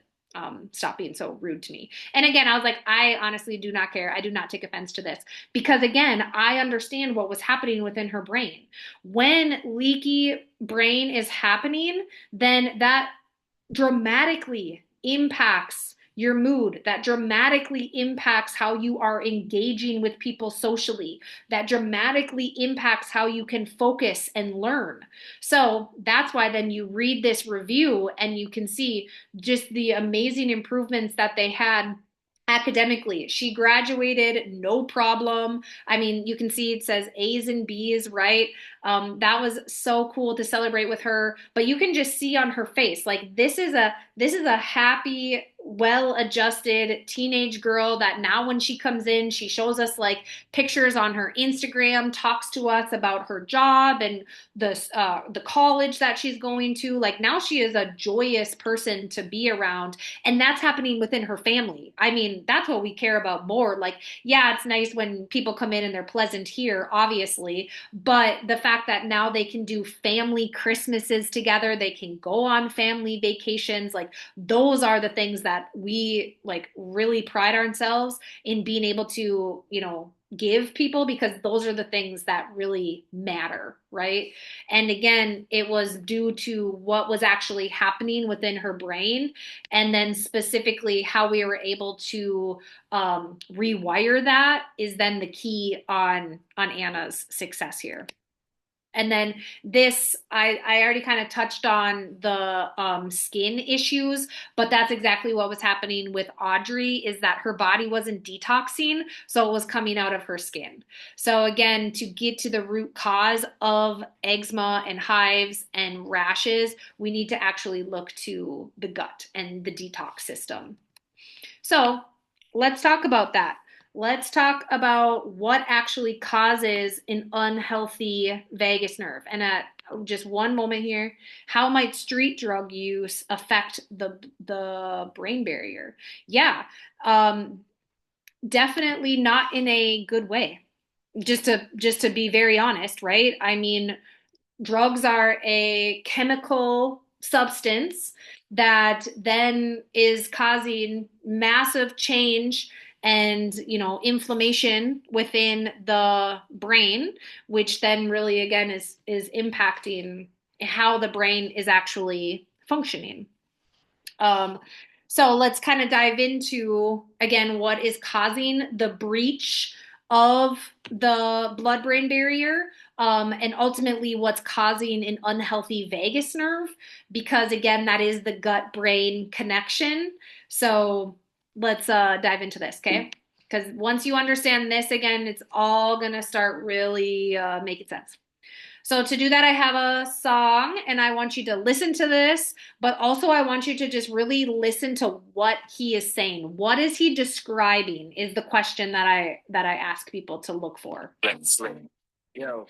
Speaker 1: stop being so rude to me. And again, I was like, I honestly do not care. I do not take offense to this, because again, I understand what was happening within her brain. When leaky brain is happening, then that dramatically impacts your mood, that dramatically impacts how you are engaging with people socially, that dramatically impacts how you can focus and learn. So that's why then you read this review and you can see just the amazing improvements that they had academically. She graduated, no problem. I mean, you can see it says A's and B's, right? That was so cool to celebrate with her. But you can just see on her face, like this is a happy, well-adjusted teenage girl that now when she comes in, she shows us like pictures on her Instagram, talks to us about her job and the college that she's going to. Like now she is a joyous person to be around, and that's happening within her family. I mean, that's what we care about more. Like, yeah, it's nice when people come in and they're pleasant here, obviously, but the fact that now they can do family Christmases together, they can go on family vacations, like those are the things that we like really pride ourselves in being able to, give people, because those are the things that really matter, right? And again, it was due to what was actually happening within her brain, and then specifically how we were able to rewire that is then the key on Anna's success here. And then this, I already kind of touched on the skin issues, but that's exactly what was happening with Audrey, is that her body wasn't detoxing, so it was coming out of her skin. So again, to get to the root cause of eczema and hives and rashes, we need to actually look to the gut and the detox system. So let's talk about that. Let's talk about what actually causes an unhealthy vagus nerve. And at just one moment here, how might street drug use affect the brain barrier? Yeah, definitely not in a good way. Just to be very honest, right? I mean, drugs are a chemical substance that then is causing massive change and inflammation within the brain, which then really again is impacting how the brain is actually functioning. So let's kind of dive into again what is causing the breach of the blood-brain barrier, and ultimately what's causing an unhealthy vagus nerve, because again, that is the gut-brain connection. So let's dive into this, okay? Because once you understand this, again, it's all gonna start really making sense. So to do that, I have a song, and I want you to listen to this, but also I want you to just really listen to what he is saying. What is he describing is the question that I ask people to look for.
Speaker 6: Yo.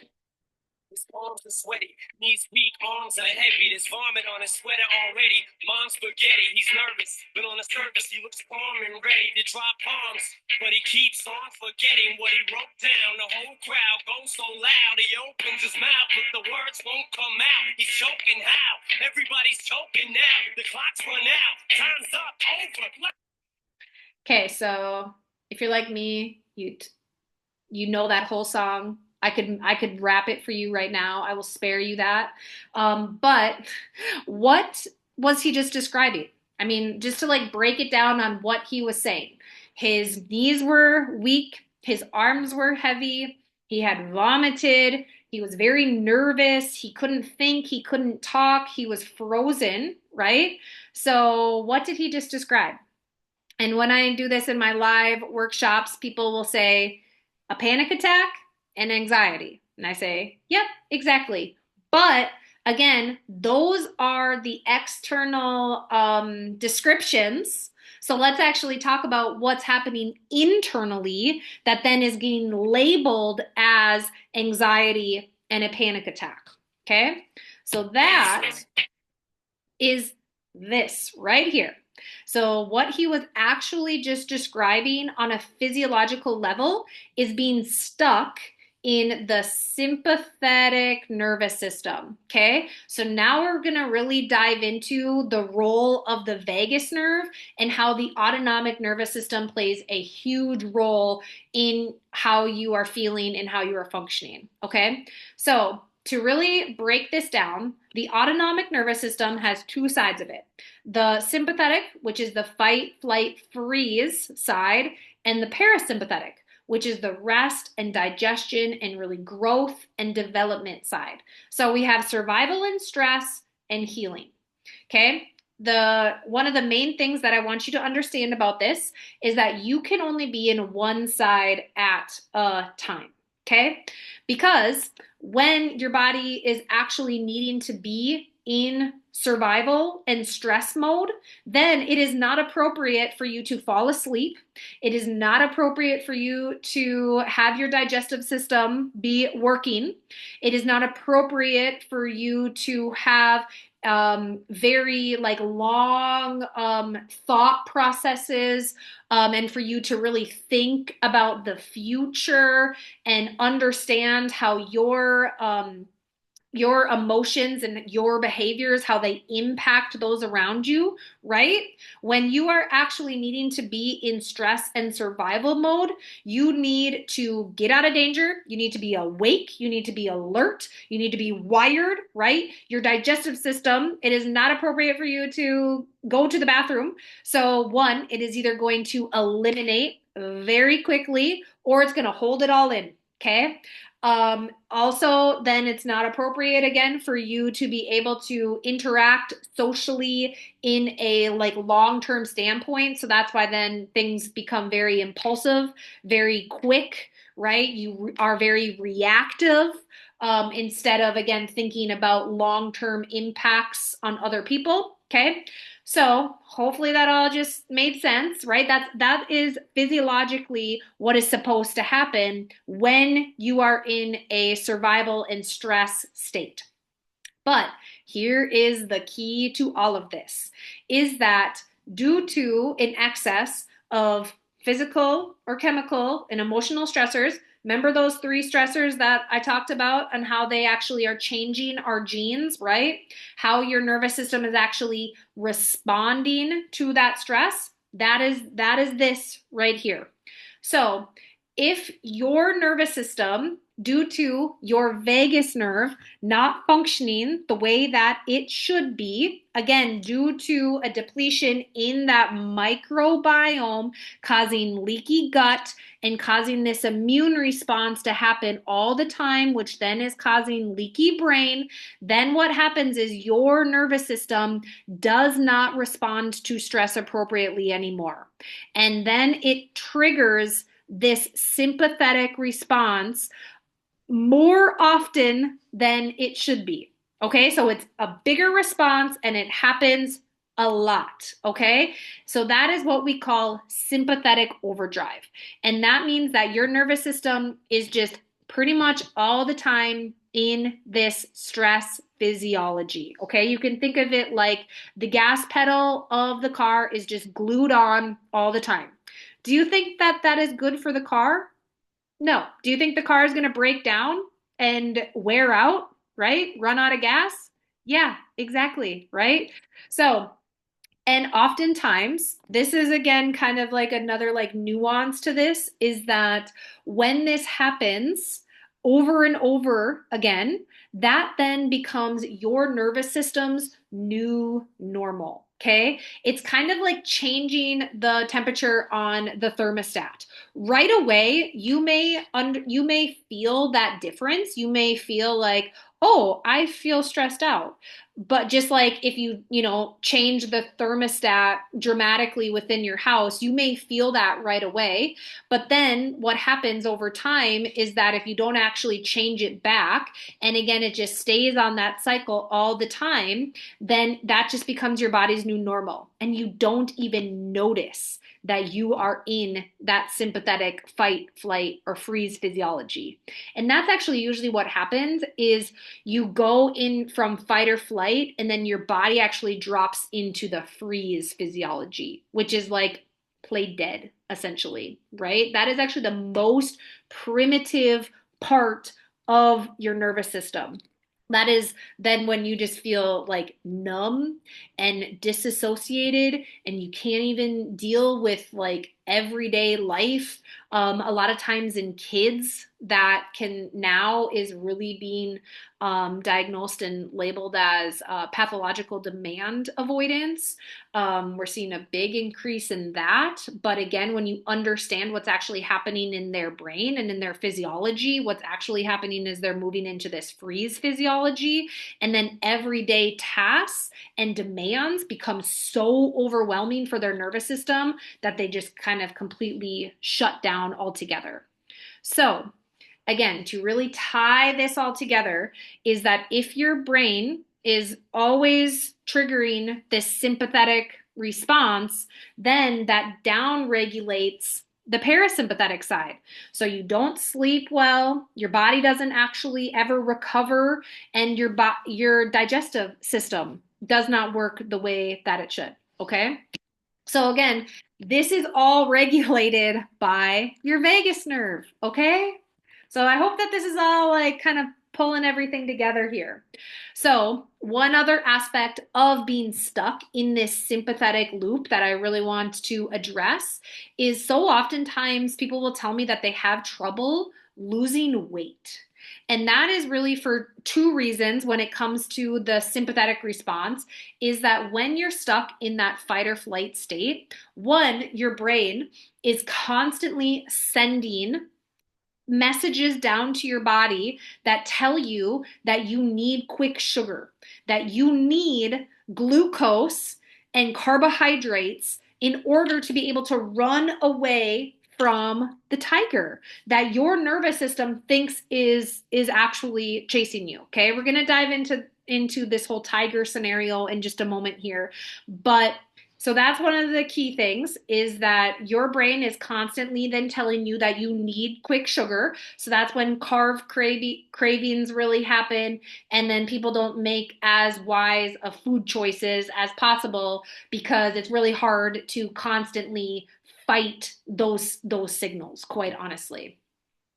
Speaker 6: His palms are sweaty, knees weak, arms are heavy. There's vomit on his sweater already. Mom's spaghetti, he's nervous, but on the surface he looks calm and ready to drop bombs. But he keeps on forgetting what he wrote down. The whole crowd goes so loud, he opens his mouth, but the words won't come out. He's choking how? Everybody's choking now. The clock's run out, time's up, over.
Speaker 1: Okay, so if you're like me, you know that whole song. I could rap it for you right now. I will spare you that. But what was he just describing? I mean, just to like break it down on what he was saying. His knees were weak. His arms were heavy. He had vomited. He was very nervous. He couldn't think. He couldn't talk. He was frozen, right? So what did he just describe? And when I do this in my live workshops, people will say, a panic attack and anxiety. And I say, yep, exactly. But again, those are the external descriptions. So let's actually talk about what's happening internally that then is getting labeled as anxiety and a panic attack. Okay? So that is this right here. So what he was actually just describing on a physiological level is being stuck in the sympathetic nervous system. Okay, so now we're going to really dive into the role of the vagus nerve and how the autonomic nervous system plays a huge role in how you are feeling and how you are functioning. Okay, so to really break this down, the autonomic nervous system has two sides of it: the sympathetic, which is the fight, flight, freeze side, and the parasympathetic, which is the rest and digestion and really growth and development side. So we have survival and stress and healing. Okay. One of the main things that I want you to understand about this is that you can only be in one side at a time. Okay. Because when your body is actually needing to be in survival and stress mode, then it is not appropriate for you to fall asleep. It is not appropriate for you to have your digestive system be working. It is not appropriate for you to have very like long thought processes, and for you to really think about the future and understand how your emotions and your behaviors, how they impact those around you, right? When you are actually needing to be in stress and survival mode, you need to get out of danger. You need to be awake. You need to be alert. You need to be wired, right? Your digestive system, it is not appropriate for you to go to the bathroom. So one, it is either going to eliminate very quickly or it's going to hold it all in. Okay. Also, then it's not appropriate again for you to be able to interact socially in a like long-term standpoint. So that's why then things become very impulsive, very quick, right? You are very reactive, instead of again thinking about long-term impacts on other people. Okay. So hopefully that all just made sense, right? That is physiologically what is supposed to happen when you are in a survival and stress state. But here is the key to all of this, is that due to an excess of physical or chemical and emotional stressors, remember those three stressors that I talked about and how they actually are changing our genes, right? How your nervous system is actually responding to that stress. That is this right here. So if your nervous system, due to your vagus nerve not functioning the way that it should be, again, due to a depletion in that microbiome causing leaky gut and causing this immune response to happen all the time, which then is causing leaky brain, then what happens is your nervous system does not respond to stress appropriately anymore. And then it triggers this sympathetic response more often than it should be. Okay, so it's a bigger response and it happens a lot. Okay, so that is what we call sympathetic overdrive. And that means that your nervous system is just pretty much all the time in this stress physiology. Okay, you can think of it like the gas pedal of the car is just glued on all the time. Do you think that that is good for the car? No. Do you think the car is going to break down and wear out, right? Run out of gas? Yeah, exactly, right? So, and oftentimes, this is again kind of like another like nuance to this, is that when this happens over and over again, that then becomes your nervous system's new normal. Okay. It's kind of like changing the temperature on the thermostat. Right away, you may feel that difference. You may feel like, oh, I feel stressed out. But just like if you change the thermostat dramatically within your house, you may feel that right away. But then what happens over time is that if you don't actually change it back, and again, it just stays on that cycle all the time, then that just becomes your body's new normal. And you don't even notice that you are in that sympathetic fight, flight, or freeze physiology. And that's actually usually what happens is you go in from fight or flight, and then your body actually drops into the freeze physiology, which is like play dead, essentially, right? That is actually the most primitive part of your nervous system. That is then when you just feel like numb and disassociated and you can't even deal with like everyday life. A lot of times in kids, that can now is really being diagnosed and labeled as pathological demand avoidance. We're seeing a big increase in that. But again, when you understand what's actually happening in their brain and in their physiology, what's actually happening is they're moving into this freeze physiology. And then everyday tasks and demands become so overwhelming for their nervous system that they just kind of completely shut down altogether. So, again, to really tie this all together, is that if your brain is always triggering this sympathetic response, then that down regulates the parasympathetic side. So you don't sleep well, your body doesn't actually ever recover, and your digestive system does not work the way that it should. Okay? So again, this is all regulated by your vagus nerve, okay? So I hope that this is all like kind of pulling everything together here. So one other aspect of being stuck in this sympathetic loop that I really want to address is so oftentimes people will tell me that they have trouble losing weight. And that is really for two reasons when it comes to the sympathetic response, is that when you're stuck in that fight or flight state, one, your brain is constantly sending messages down to your body that tell you that you need quick sugar, that you need glucose and carbohydrates in order to be able to run away from the tiger that your nervous system thinks is actually chasing you. Okay, we're going to dive into this whole tiger scenario in just a moment here, but so that's one of the key things, is that your brain is constantly then telling you that you need quick sugar. So that's when cravings really happen. And then people don't make as wise of food choices as possible because it's really hard to constantly fight those signals, quite honestly.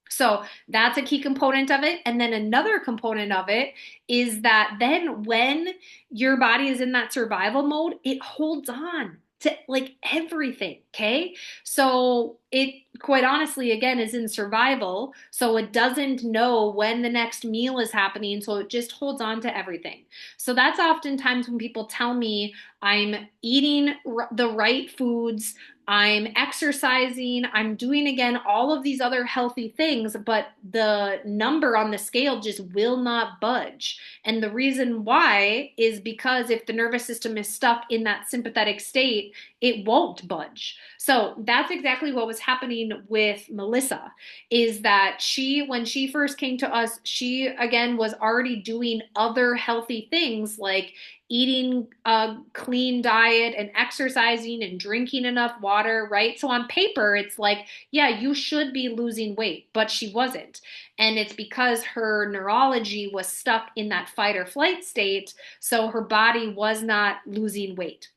Speaker 1: So that's a key component of it. And then another component of it is that then when your body is in that survival mode, it holds on to like everything. Okay. So it quite honestly, again, is in survival. So it doesn't know when the next meal is happening. So it just holds on to everything. So that's oftentimes when people tell me I'm eating the right foods, I'm exercising, I'm doing again all of these other healthy things, but the number on the scale just will not budge. And the reason why is because if the nervous system is stuck in that sympathetic state, it won't budge. So that's exactly what was happening with Melissa, is that when she first came to us, she again was already doing other healthy things like eating a clean diet and exercising and drinking enough water, right? So on paper, it's like, yeah, you should be losing weight, but she wasn't. And it's because her neurology was stuck in that fight or flight state, so her body was not losing weight.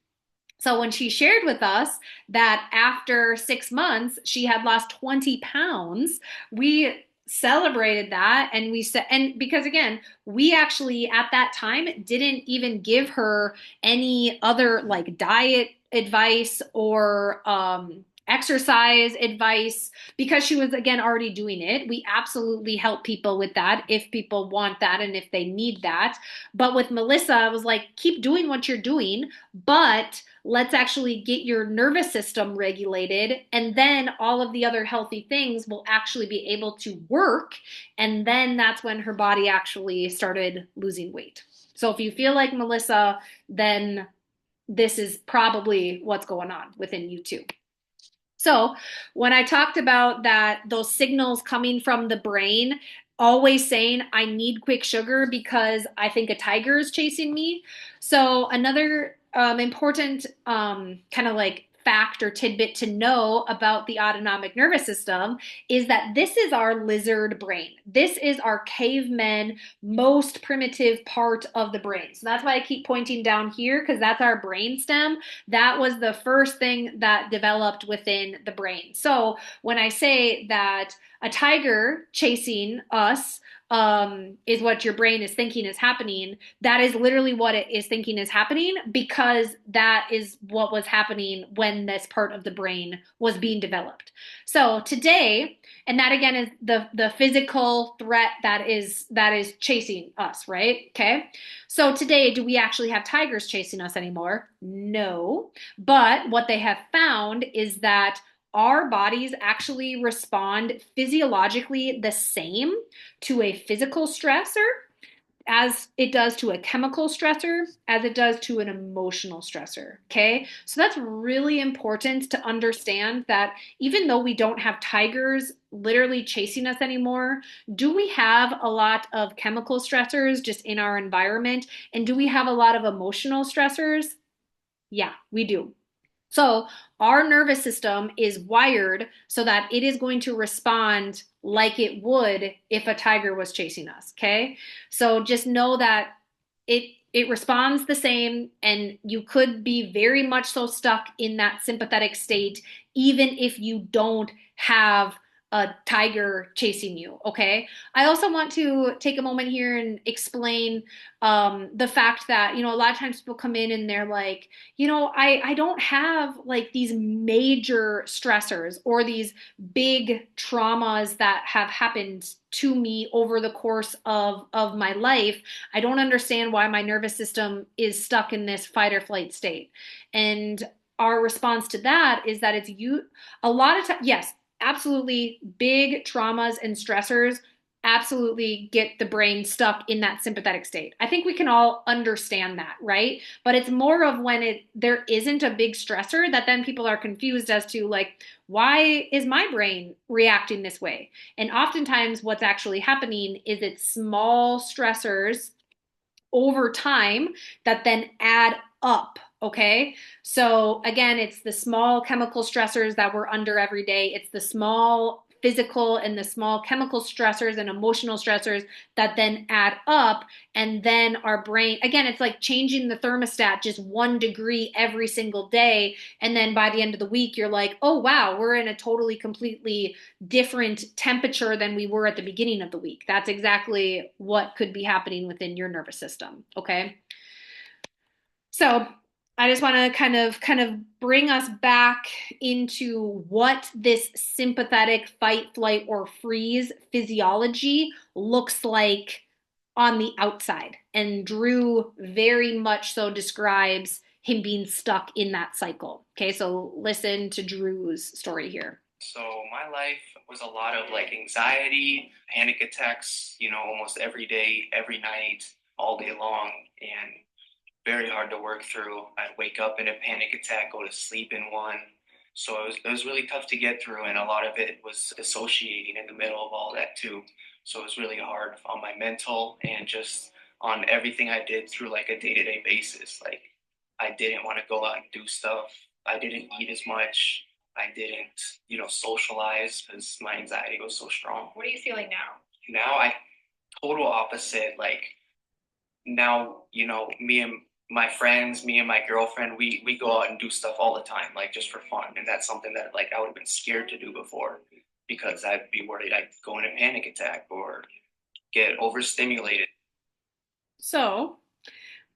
Speaker 1: So when she shared with us that after 6 months, she had lost 20 pounds, we celebrated that. And we said, and because again, we actually at that time didn't even give her any other like diet advice or exercise advice because she was again already doing it. We absolutely help people with that if people want that and if they need that. But with Melissa, I was like, keep doing what you're doing, but let's actually get your nervous system regulated, and then all of the other healthy things will actually be able to work. And then that's when her body actually started losing weight. So if you feel like Melissa, then this is probably what's going on within you too. So when I talked about that, those signals coming from the brain, always saying, I need quick sugar because I think a tiger is chasing me. So another important kind of like fact or tidbit to know about the autonomic nervous system is that this is our lizard brain. This is our caveman, most primitive part of the brain. So that's why I keep pointing down here, because that's our brain stem. That was the first thing that developed within the brain. So when I say that a tiger chasing us is what your brain is thinking is happening, that is literally what it is thinking is happening, because that is what was happening when this part of the brain was being developed. So today, and that again is the physical threat that is chasing us, right? Okay. So today, do we actually have tigers chasing us anymore? No. But what they have found is that our bodies actually respond physiologically the same to a physical stressor as it does to a chemical stressor, as it does to an emotional stressor. Okay. So that's really important to understand, that even though we don't have tigers literally chasing us anymore, do we have a lot of chemical stressors just in our environment? And do we have a lot of emotional stressors? Yeah, we do. So our nervous system is wired so that it is going to respond like it would if a tiger was chasing us. Okay. So just know that it responds the same, and you could be very much so stuck in that sympathetic state, even if you don't have a tiger chasing you. Okay. I also want to take a moment here and explain the fact that, a lot of times people come in and they're like, I don't have like these major stressors or these big traumas that have happened to me over the course of my life. I don't understand why my nervous system is stuck in this fight or flight state. And our response to that is that a lot of times, yes, absolutely, big traumas and stressors absolutely get the brain stuck in that sympathetic state. I think we can all understand that, right? But it's more of when there isn't a big stressor that then people are confused as to, like, why is my brain reacting this way? And oftentimes what's actually happening is it's small stressors over time that then add up. Okay. So again, it's the small chemical stressors that we're under every day. It's the small physical and the small chemical stressors and emotional stressors that then add up. And then our brain, again, it's like changing the thermostat just 1 degree every single day. And then by the end of the week, you're like, oh, wow, we're in a totally, completely different temperature than we were at the beginning of the week. That's exactly what could be happening within your nervous system. Okay. So I just want to kind of bring us back into what this sympathetic fight, flight, or freeze physiology looks like on the outside. And Drew very much so describes him being stuck in that cycle. Okay, so listen to Drew's story here.
Speaker 7: So my life was a lot of like anxiety, panic attacks, almost every day, every night, all day long, and very hard to work through. I'd wake up in a panic attack, go to sleep in one. So it was really tough to get through, and a lot of it was dissociating in the middle of all that too. So it was really hard on my mental and just on everything I did through like a day-to-day basis. Like I didn't want to go out and do stuff. I didn't eat as much. I didn't, socialize because my anxiety was so strong.
Speaker 3: What are you feeling now?
Speaker 7: Now total opposite. Like now, me and my friends, me and my girlfriend, we go out and do stuff all the time, like just for fun. And that's something that like I would have been scared to do before, because I'd be worried I'd go in a panic attack or get overstimulated.
Speaker 1: So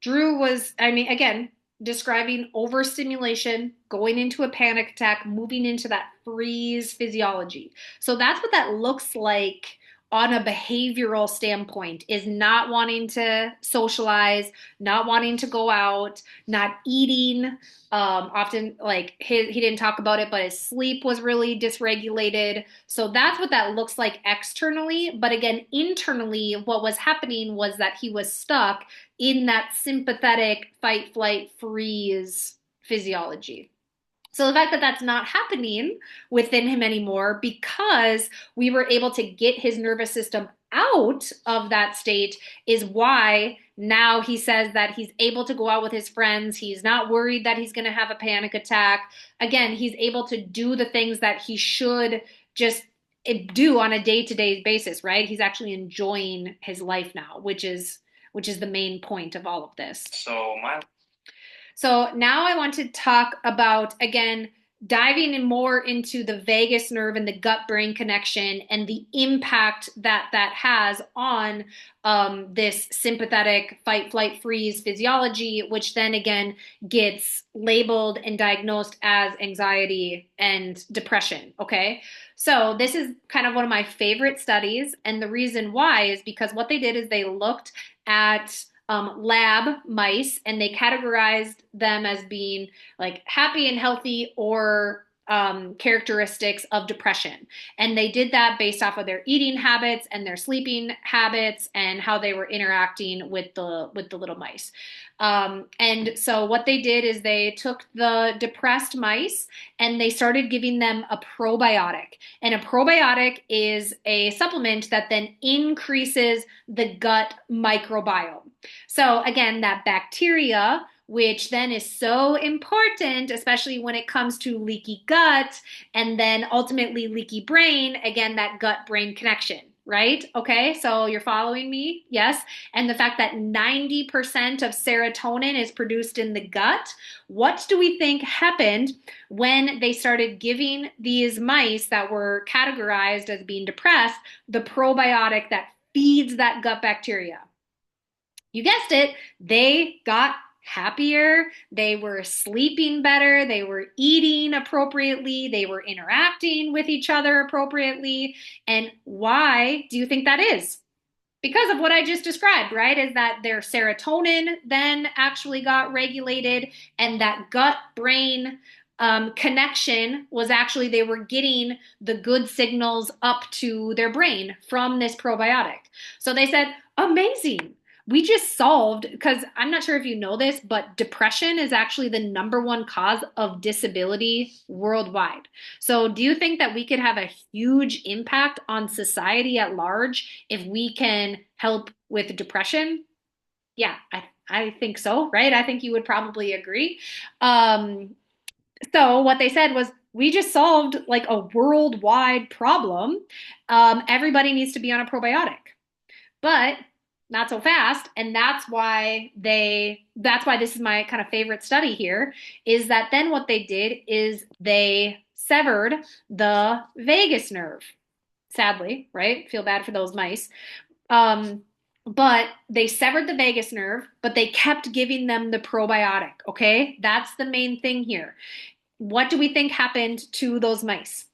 Speaker 1: Drew was, again, describing overstimulation, going into a panic attack, moving into that freeze physiology. So that's what that looks like on a behavioral standpoint, is not wanting to socialize, not wanting to go out, not eating. Often, like he didn't talk about it, but his sleep was really dysregulated. So that's what that looks like externally. But again, internally, what was happening was that he was stuck in that sympathetic fight, flight, freeze physiology. So the fact that that's not happening within him anymore, because we were able to get his nervous system out of that state is why now he says that he's able to go out with his friends. He's not worried that he's going to have a panic attack. Again, he's able to do the things that he should just do on a day-to-day basis, right? He's actually enjoying his life now, which is the main point of all of this. So now I want to talk about, again, diving in more into the vagus nerve and the gut-brain connection and the impact that that has on this sympathetic fight, flight, freeze physiology, which then again gets labeled and diagnosed as anxiety and depression, okay? So this is kind of one of my favorite studies, and the reason why is because what they did is they looked at lab mice, and they categorized them as being like happy and healthy or characteristics of depression. And they did that based off of their eating habits and their sleeping habits and how they were interacting with the little mice. And so what they did is they took the depressed mice and they started giving them a probiotic. And a probiotic is a supplement that then increases the gut microbiome. So again, that bacteria, which then is so important, especially when it comes to leaky gut and then ultimately leaky brain, again, that gut-brain connection, right? Okay, so you're following me? Yes. And the fact that 90% of serotonin is produced in the gut. What do we think happened when they started giving these mice that were categorized as being depressed the probiotic that feeds that gut bacteria? You guessed it, they got happier, they were sleeping better, they were eating appropriately, they were interacting with each other appropriately. And why do you think that is? Because of what I just described, right? Is that their serotonin then actually got regulated, and that gut-brain connection was actually, they were getting the good signals up to their brain from this probiotic. So they said, amazing. We just solved, because I'm not sure if you know this, but depression is actually the #1 cause of disability worldwide. So do you think that we could have a huge impact on society at large if we can help with depression? Yeah, I think so, right? I think you would probably agree. So what they said was, we just solved like a worldwide problem. Everybody needs to be on a probiotic. But not so fast, and that's why this is my kind of favorite study here, is that then what they did is they severed the vagus nerve. Sadly, right? Feel bad for those mice. But they severed the vagus nerve, but they kept giving them the probiotic, okay? That's the main thing here. What do we think happened to those mice?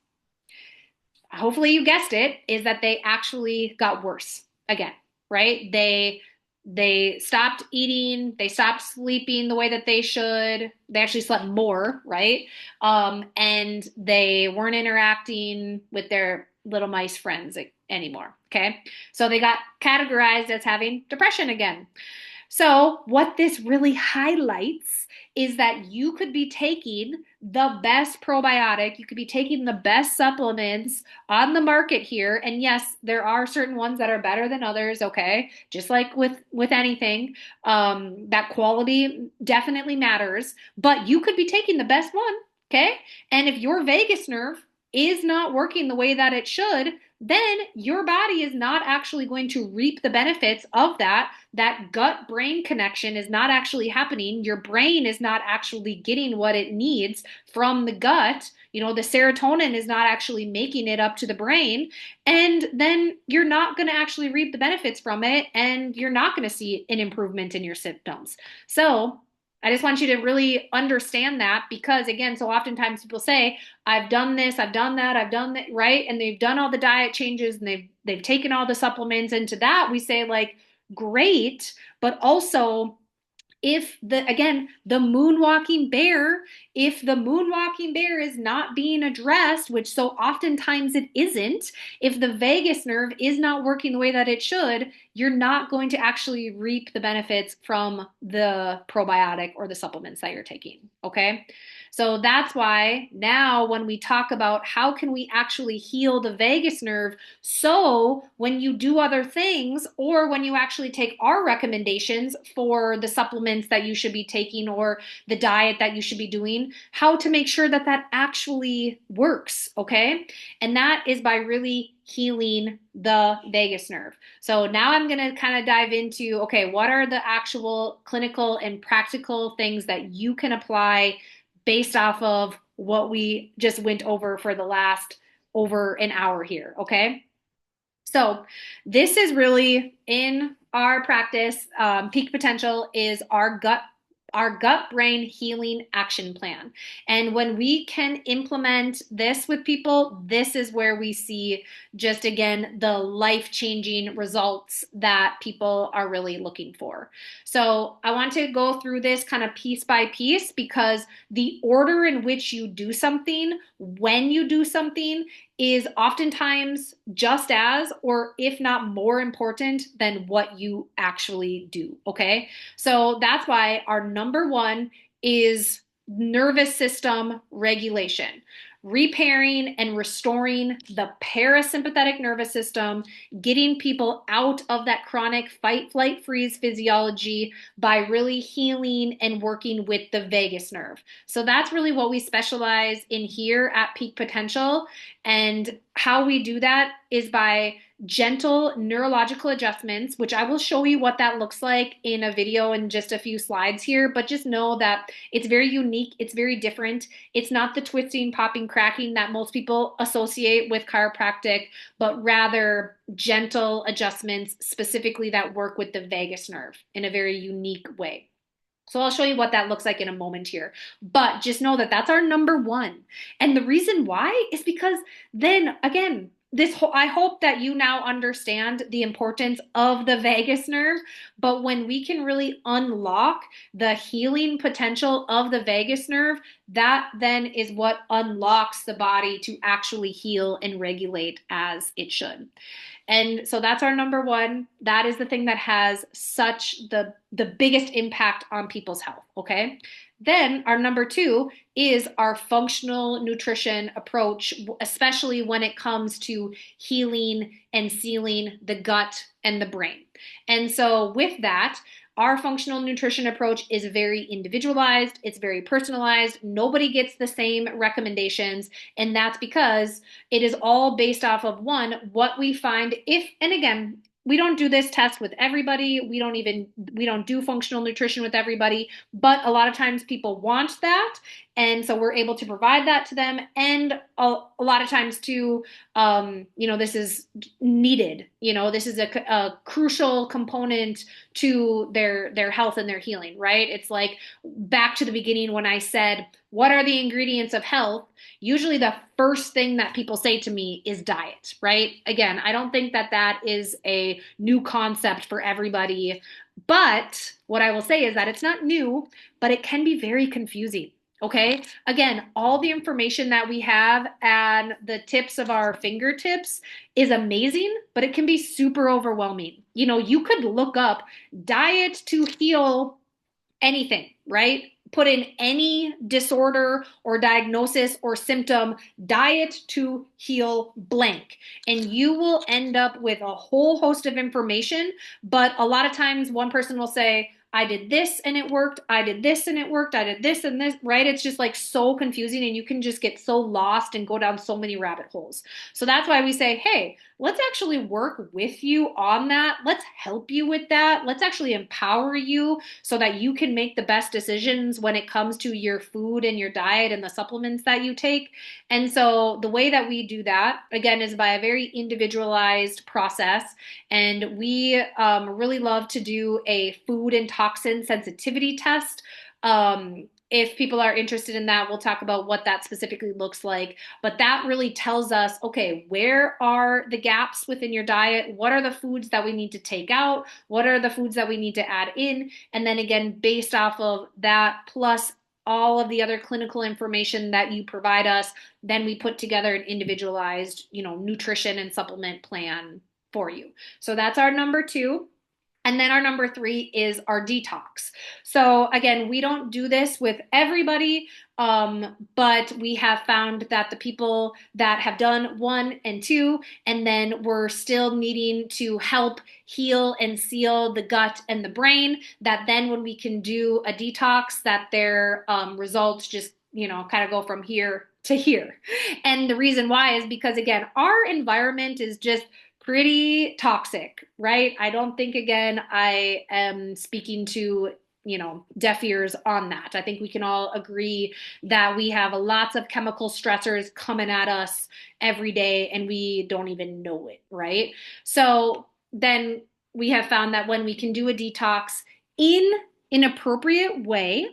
Speaker 1: Hopefully you guessed it, is that they actually got worse again. Right? They stopped eating, they stopped sleeping the way that they should. They actually slept more, right? And they weren't interacting with their little mice friends anymore, okay? So they got categorized as having depression again. So what this really highlights is that you could be taking the best probiotic, you could be taking the best supplements on the market here. And yes, there are certain ones that are better than others, okay? Just like with anything, that quality definitely matters, but you could be taking the best one, okay? And if your vagus nerve is not working the way that it should, then your body is not actually going to reap the benefits of that. That gut-brain connection is not actually happening. Your brain is not actually getting what it needs from the gut. You know, the serotonin is not actually making it up to the brain. And then you're not going to actually reap the benefits from it, and you're not going to see an improvement in your symptoms. So I just want you to really understand that, because again, so oftentimes people say, I've done this, I've done that, I've done that, right? And they've done all the diet changes and they've taken all the supplements. Into that, we say like, great, but also if the moonwalking bear, if the moonwalking bear is not being addressed, which so oftentimes it isn't, if the vagus nerve is not working the way that it should, you're not going to actually reap the benefits from the probiotic or the supplements that you're taking. Okay. So that's why now when we talk about how can we actually heal the vagus nerve, so when you do other things or when you actually take our recommendations for the supplements that you should be taking or the diet that you should be doing, how to make sure that that actually works, okay? And that is by really healing the vagus nerve. So now I'm going to kind of dive into, okay, what are the actual clinical and practical things that you can apply based off of what we just went over for the last over an hour here, okay? So this is really in our practice. Peak Potential is our gut brain healing action plan. And when we can implement this with people, this is where we see just again the life-changing results that people are really looking for. So I want to go through this kind of piece by piece because the order in which you do something, when you do something, is oftentimes just as, or if not more important than what you actually do. Okay. So that's why our number one is nervous system regulation, repairing and restoring the parasympathetic nervous system, getting people out of that chronic fight, flight, freeze physiology by really healing and working with the vagus nerve. So that's really what we specialize in here at Peak Potential. And how we do that is by gentle neurological adjustments, which I will show you what that looks like in a video in just a few slides here. But just know that it's very unique. It's very different. It's not the twisting, popping, cracking that most people associate with chiropractic, but rather gentle adjustments specifically that work with the vagus nerve in a very unique way. So I'll show you what that looks like in a moment here. But just know that that's our number one. And the reason why is because then again, I hope that you now understand the importance of the vagus nerve, but when we can really unlock the healing potential of the vagus nerve, that then is what unlocks the body to actually heal and regulate as it should. And so that's our number one. That is the thing that has such the biggest impact on people's health, okay? Then our number two is our functional nutrition approach, especially when it comes to healing and sealing the gut and the brain. And so with that, our functional nutrition approach is very individualized. It's very personalized. Nobody gets the same recommendations. And that's because it is all based off of one, what we find if, and again, we don't do this test with everybody. We don't do functional nutrition with everybody, but a lot of times people want that. And so we're able to provide that to them. And a lot of times too, this is needed. This is a crucial component to their health and their healing, right? It's like back to the beginning when I said, what are the ingredients of health? Usually the first thing that people say to me is diet, right? Again, I don't think that that is a new concept for everybody. But what I will say is that it's not new, but it can be very confusing. Okay. Again, all the information that we have and the tips of our fingertips is amazing, but it can be super overwhelming. You could look up diet to heal anything, right? Put in any disorder or diagnosis or symptom, diet to heal blank. And you will end up with a whole host of information. But a lot of times one person will say, I did this and it worked. I did this and it worked. I did this and this, right? It's just like so confusing and you can just get so lost and go down so many rabbit holes. So that's why we say, hey, let's actually work with you on that. Let's help you with that. Let's actually empower you so that you can make the best decisions when it comes to your food and your diet and the supplements that you take. And so the way that we do that, again, is by a very individualized process. And we really love to do a food and toxin sensitivity test. If people are interested in that, we'll talk about what that specifically looks like. But that really tells us, okay, where are the gaps within your diet? What are the foods that we need to take out? What are the foods that we need to add in? And then again, based off of that, plus all of the other clinical information that you provide us, then we put together an individualized, nutrition and supplement plan for you. So that's our number 2. And then our number 3 is our detox. So again, we don't do this with everybody, but we have found that the people that have done 1 and 2, and then we're still needing to help heal and seal the gut and the brain, that then when we can do a detox, that their results just, kind of go from here to here. And the reason why is because, again, our environment is just pretty toxic, right? I don't think, again, I am speaking to, deaf ears on that. I think we can all agree that we have lots of chemical stressors coming at us every day and we don't even know it, right? So then we have found that when we can do a detox in an appropriate way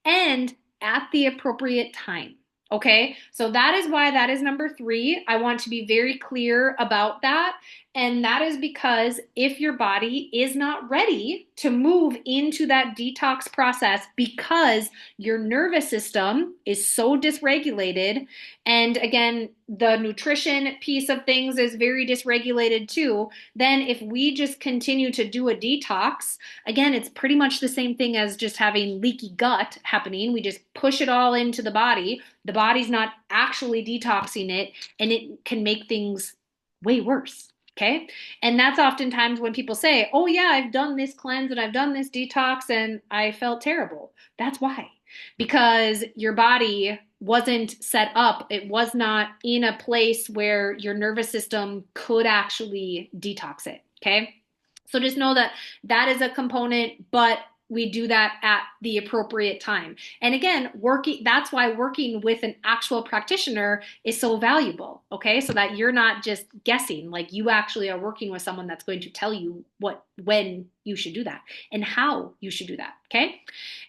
Speaker 1: and at the appropriate time. Okay, so that is why that is number 3. I want to be very clear about that. And that is because if your body is not ready to move into that detox process because your nervous system is so dysregulated, and again, the nutrition piece of things is very dysregulated too, then if we just continue to do a detox, again, it's pretty much the same thing as just having leaky gut happening. We just push it all into the body. The body's not actually detoxing it, and it can make things way worse. Okay. And that's oftentimes when people say, oh, yeah, I've done this cleanse and I've done this detox and I felt terrible. That's why. Because your body wasn't set up. It was not in a place where your nervous system could actually detox it. Okay. So just know that that is a component, but we do that at the appropriate time. And again, that's why working with an actual practitioner is so valuable, okay? So that you're not just guessing, like you actually are working with someone that's going to tell you when you should do that and how you should do that, okay?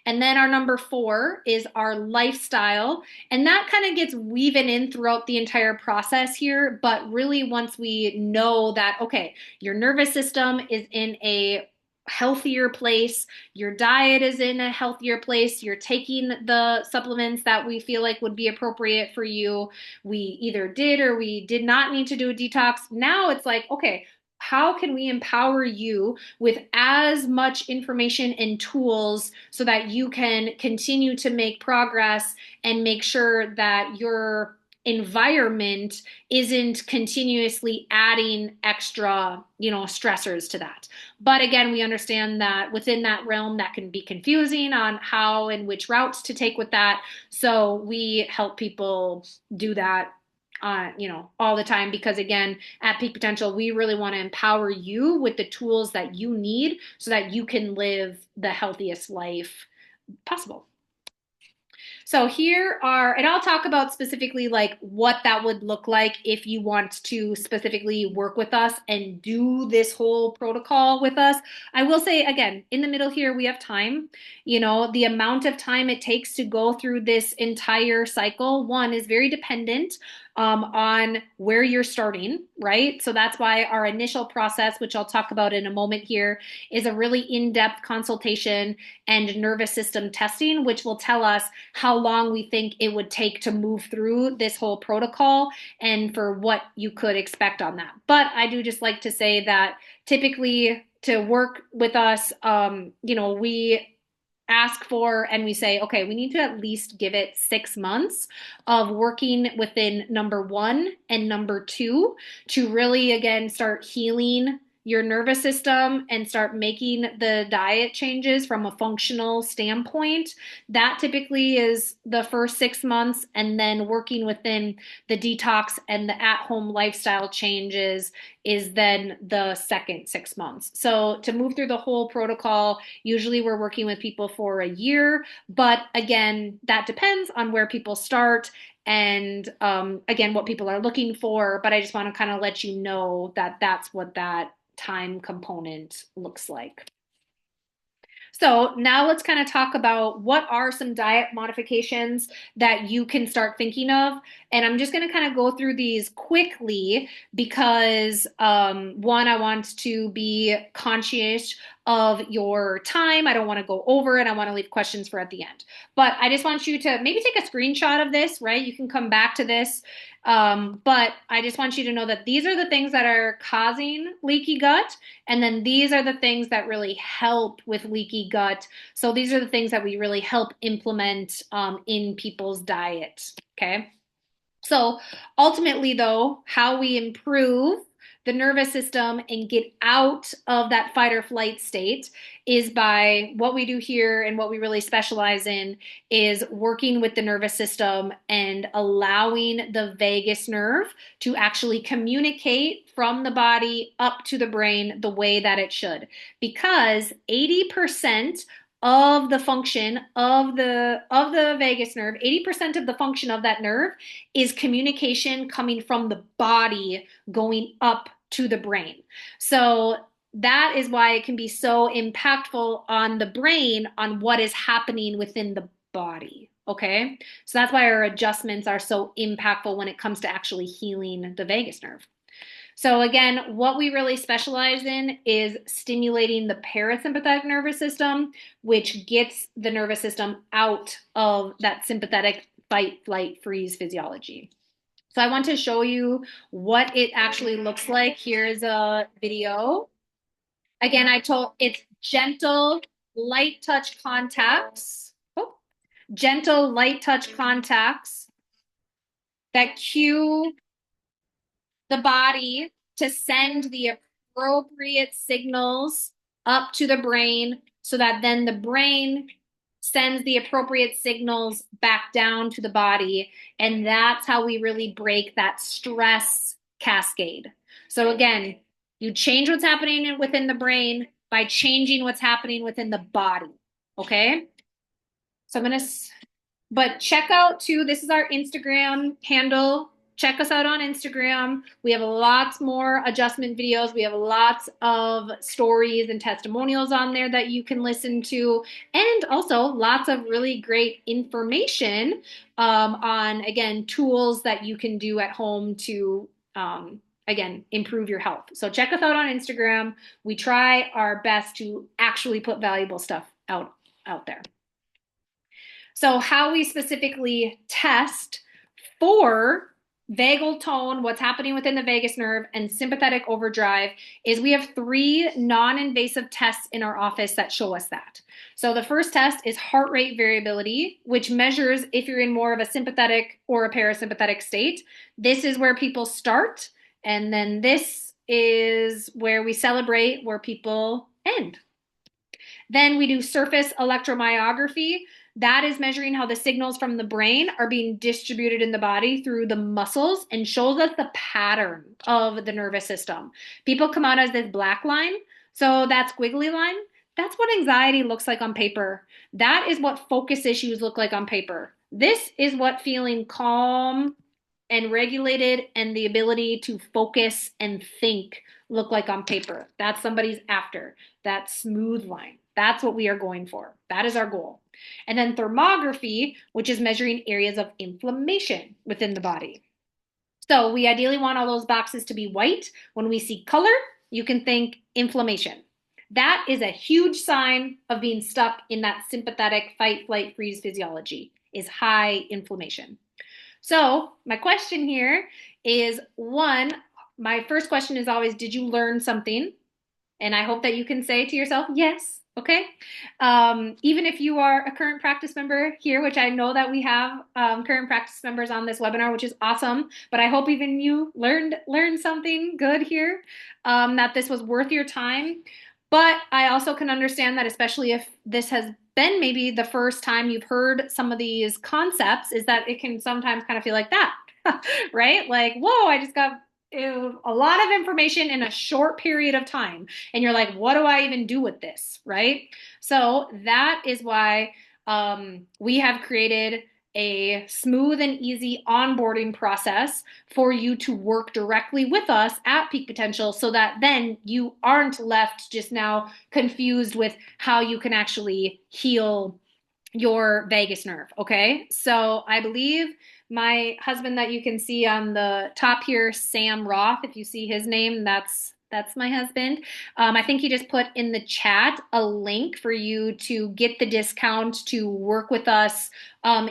Speaker 1: And then our number 4 is our lifestyle. And that kind of gets weaving in throughout the entire process here. But really, once we know that, okay, your nervous system is in a healthier place, your diet is in a healthier place, you're taking the supplements that we feel like would be appropriate for you, we either did or we did not need to do a detox. Now it's like, okay, how can we empower you with as much information and tools so that you can continue to make progress and make sure that your environment isn't continuously adding extra, stressors to that. But again, we understand that within that realm, that can be confusing on how and which routes to take with that. So we help people do that all the time, because again, at Peak Potential, we really want to empower you with the tools that you need so that you can live the healthiest life possible. So here are, and I'll talk about specifically like what that would look like if you want to specifically work with us and do this whole protocol with us. I will say again, in the middle here, we have time. The amount of time it takes to go through this entire cycle, one, is very dependent on where you're starting, right? So that's why our initial process, which I'll talk about in a moment here, is a really in-depth consultation and nervous system testing, which will tell us how long we think it would take to move through this whole protocol and for what you could expect on that. But I do just like to say that typically to work with us, we ask for and we say, okay, we need to at least give it 6 months of working within number 1 and number 2 to really, again, start healing your nervous system and start making the diet changes from a functional standpoint. That typically is the first 6 months, and then working within the detox and the at-home lifestyle changes is then the second 6 months. So to move through the whole protocol, usually we're working with people for a year, but again, that depends on where people start and again, what people are looking for. But I just want to kind of let you know that that's what that time component looks like. So now let's kind of talk about what are some diet modifications that you can start thinking of. And I'm just going to kind of go through these quickly because one, I want to be conscious of your time. I don't want to go over it. I want to leave questions for at the end. But I just want you to maybe take a screenshot of this, right? You can come back to this But I just want you to know that these are the things that are causing leaky gut. And then these are the things that really help with leaky gut. So these are the things that we really help implement in people's diet. Okay. So ultimately, though, how we improve the nervous system and get out of that fight or flight state is by what we do here, and what we really specialize in is working with the nervous system and allowing the vagus nerve to actually communicate from the body up to the brain the way that it should. Because 80% of the function of the vagus nerve, 80% of the function of that nerve is communication coming from the body going up to the brain. So that is why it can be so impactful on the brain, on what is happening within the body. Okay. So that's why our adjustments are so impactful when it comes to actually healing the vagus nerve. So again, what we really specialize in is stimulating the parasympathetic nervous system, which gets the nervous system out of that sympathetic fight, flight, freeze physiology. So I want to show you what it actually looks like. Here's a video. Again, it's gentle, light touch contacts. Oh, gentle, light touch contacts that cue the body to send the appropriate signals up to the brain, so that then the brain sends the appropriate signals back down to the body. And that's how we really break that stress cascade. So again, you change what's happening within the brain by changing what's happening within the body. Okay. So but check out too, this is our Instagram handle. Check us out on Instagram. We have lots more adjustment videos. We have lots of stories and testimonials on there that you can listen to. And also lots of really great information on, again, tools that you can do at home to, again, improve your health. So check us out on Instagram. We try our best to actually put valuable stuff out there. So how we specifically test for vagal tone, what's happening within the vagus nerve, and sympathetic overdrive is we have 3 non-invasive tests in our office that show us that. So the first test is heart rate variability, which measures if you're in more of a sympathetic or a parasympathetic state. This is where people start, and then this is where we celebrate where people end. Then we do surface electromyography. That is measuring how the signals from the brain are being distributed in the body through the muscles, and shows us the pattern of the nervous system. People come out as this black line. So that squiggly line, that's what anxiety looks like on paper. That is what focus issues look like on paper. This is what feeling calm and regulated and the ability to focus and think look like on paper. That's somebody's after. That smooth line. That's what we are going for. That is our goal. And then thermography, which is measuring areas of inflammation within the body. So we ideally want all those boxes to be white. When we see color, you can think inflammation. That is a huge sign of being stuck in that sympathetic fight, flight, freeze physiology, is high inflammation. So my question here is, my first question is always, did you learn something? And I hope that you can say to yourself, yes. Okay. Even if you are a current practice member here, which I know that we have current practice members on this webinar, which is awesome, but I hope even you learned something good here, that this was worth your time. But I also can understand that, especially if this has been maybe the first time you've heard some of these concepts, is that it can sometimes kind of feel like that, right? Like, whoa, I just got a lot of information in a short period of time. And you're like, what do I even do with this, right? So that is why we have created a smooth and easy onboarding process for you to work directly with us at Peak Potential, so that then you aren't left just now confused with how you can actually heal your vagus nerve. Okay. So I believe my husband that you can see on the top here, Sam Roth, if you see his name, that's my husband. I think he just put in the chat a link for you to get the discount to work with us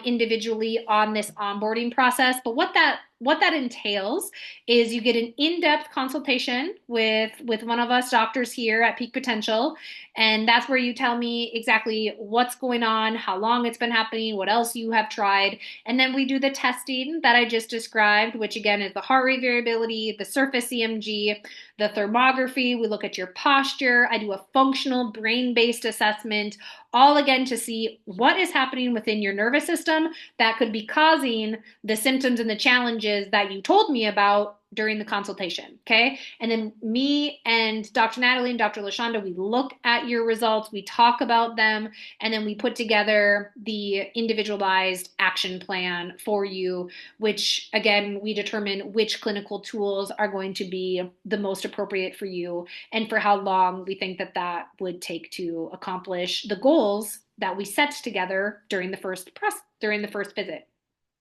Speaker 1: individually on this onboarding process. But what that what that entails is you get an in-depth consultation with one of us doctors here at Peak Potential, and that's where you tell me exactly what's going on, how long it's been happening, what else you have tried, and then we do the testing that I just described, which again is the heart rate variability, the surface EMG, the thermography. We look at your posture. I do a functional brain-based assessment, all again to see what is happening within your nervous system that could be causing the symptoms and the challenges that you told me about during the consultation, okay? And then me and Dr. Natalie and Dr. LaShonda, we look at your results, we talk about them, and then we put together the individualized action plan for you, which again, we determine which clinical tools are going to be the most appropriate for you and for how long we think that that would take to accomplish the goals that we set together during the first visit.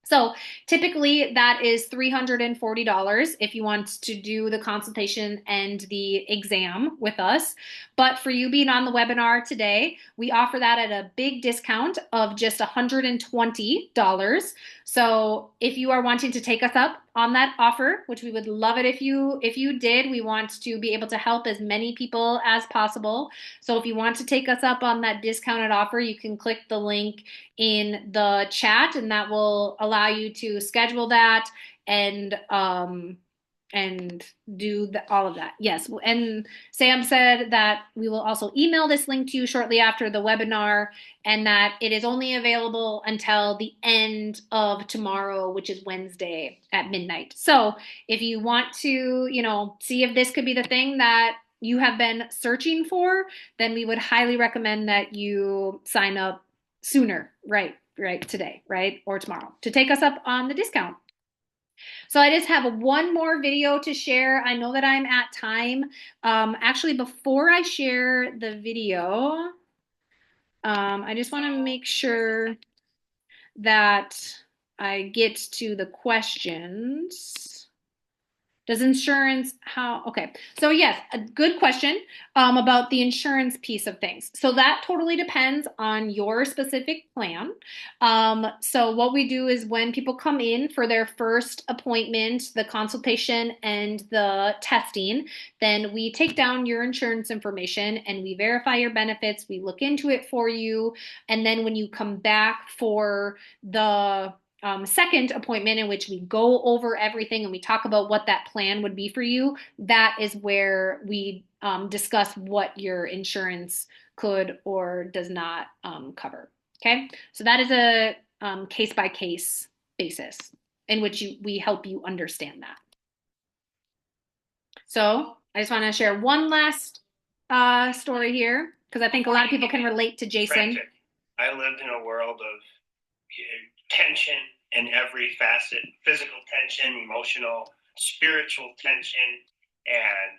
Speaker 1: So typically that is $340 if you want to do the consultation and the exam with us. But for you being on the webinar today, we offer that at a big discount of just $120. So if you are wanting to take us up on that offer, which we would love it if you did, we want to be able to help as many people as possible. So if you want to take us up on that discounted offer, you can click the link in the chat, and that will allow you to schedule that and do all of that. Yes, and Sam said that we will also email this link to you shortly after the webinar, and that it is only available until the end of tomorrow, which is Wednesday at midnight. So if you want to, see if this could be the thing that you have been searching for, then we would highly recommend that you sign up sooner, right today, right, or tomorrow, to take us up on the discount. So I just have one more video to share. I know that I'm at time. Actually, before I share the video, I just want to make sure that I get to the questions. Does insurance, okay. So yes, a good question about the insurance piece of things. So that totally depends on your specific plan. So what we do is when people come in for their first appointment, the consultation and the testing, then we take down your insurance information and we verify your benefits. We look into it for you. And then when you come back for the second appointment, in which we go over everything and we talk about what that plan would be for you, that is where we discuss what your insurance could or does not cover. Okay, so that is a case-by-case basis in which we help you understand that. So I just want to share one last story here, because I think a lot of people can relate to Jason.
Speaker 6: Frantic. I lived in a world of tension in every facet: physical tension, emotional, spiritual tension, and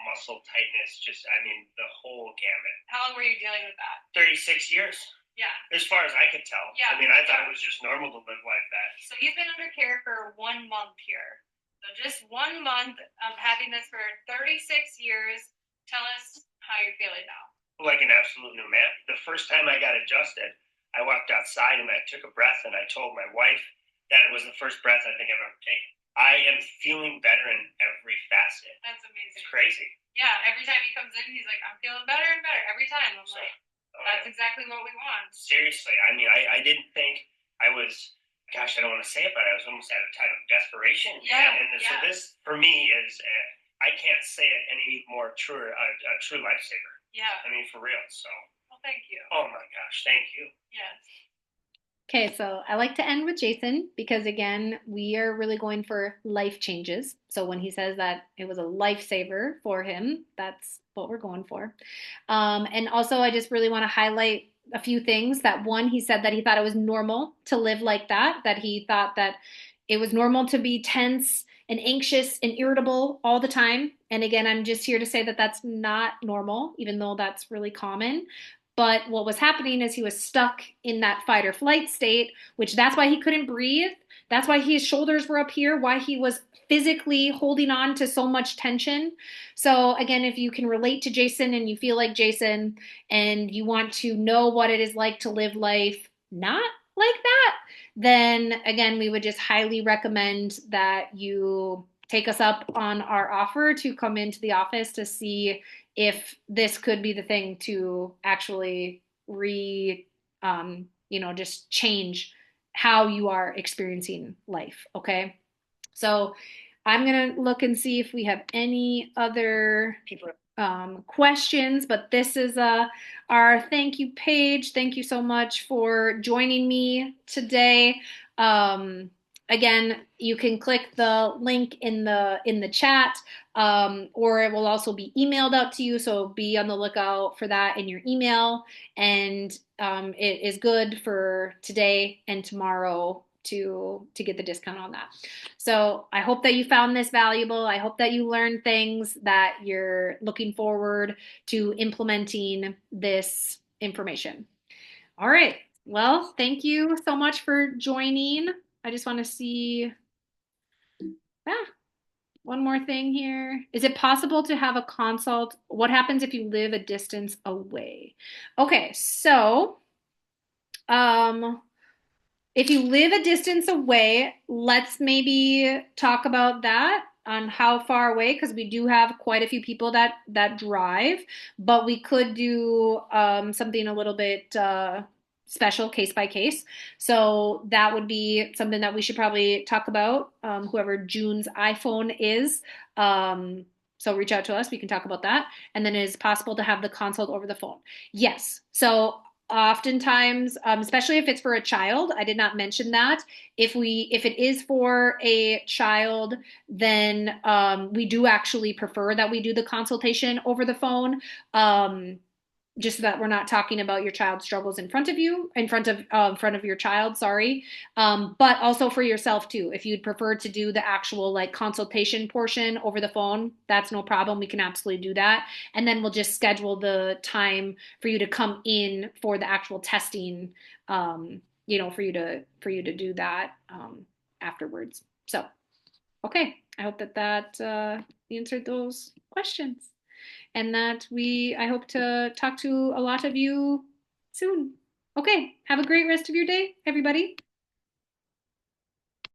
Speaker 6: muscle tightness. Just, the whole gamut.
Speaker 2: How long were you dealing with that?
Speaker 6: 36 years.
Speaker 2: Yeah.
Speaker 6: As far as I could tell.
Speaker 2: Yeah.
Speaker 6: I thought it was just normal to live like that.
Speaker 2: So you've been under care for 1 month here. So just 1 month of having this for 36 years. Tell us how you're feeling now.
Speaker 6: Like an absolute new man. The first time I got adjusted, I walked outside and I took a breath and I told my wife that it was the first breath I think I've ever taken. I am feeling better in every facet.
Speaker 2: That's amazing.
Speaker 6: It's crazy.
Speaker 2: Yeah, every time he comes in, he's like, I'm feeling better and better every time. I'm like, that's exactly what we want.
Speaker 6: Seriously, I didn't think I was, gosh, I don't want to say it, but I was almost at a time of desperation.
Speaker 2: Yeah.
Speaker 6: So this, for me, is, I can't say it any more true, a true lifesaver.
Speaker 2: Yeah.
Speaker 6: For real, so.
Speaker 2: Well, thank you.
Speaker 6: Oh my gosh, thank you.
Speaker 2: Yes.
Speaker 1: Okay, so I like to end with Jason because, again, we are really going for life changes. So when he says that it was a lifesaver for him, that's what we're going for. And also, I just really want to highlight a few things. That one, he said that he thought it was normal to live like that he thought that it was normal to be tense and anxious and irritable all the time. And again, I'm just here to say that that's not normal, even though that's really common. But what was happening is he was stuck in that fight or flight state, which that's why he couldn't breathe. That's why his shoulders were up here, why he was physically holding on to so much tension. So again, if you can relate to Jason and you feel like Jason and you want to know what it is like to live life not like that, then again, we would just highly recommend that you take us up on our offer to come into the office to see if this could be the thing to actually just change how you are experiencing life. Okay. So I'm going to look and see if we have any other questions, but this is our thank you page. Thank you so much for joining me today. Again, you can click the link in the chat, or it will also be emailed out to you. So be on the lookout for that in your email. And it is good for today and tomorrow to get the discount on that. So I hope that you found this valuable. I hope that you learned things that you're looking forward to implementing this information. All right. Well, thank you so much for joining. I just want to see one more thing here. Is it possible to have a consult? What happens if you live a distance away? Okay, so if you live a distance away, let's maybe talk about that on how far away, because we do have quite a few people that drive, but we could do something a little bit special, case by case. So that would be something that we should probably talk about. Whoever June's iPhone is. So reach out to us. We can talk about that. And then it is possible to have the consult over the phone. Yes. So oftentimes, especially if it's for a child, I did not mention that. If it is for a child, then we do actually prefer that we do the consultation over the phone. Just so that we're not talking about your child's struggles in front of your child, sorry. But also for yourself too. If you'd prefer to do the actual like consultation portion over the phone, that's no problem. We can absolutely do that. And then we'll just schedule the time for you to come in for the actual testing, for you to do that afterwards. So, okay. I hope that answered those questions. And that I hope to talk to a lot of you soon. Okay, have a great rest of your day, everybody.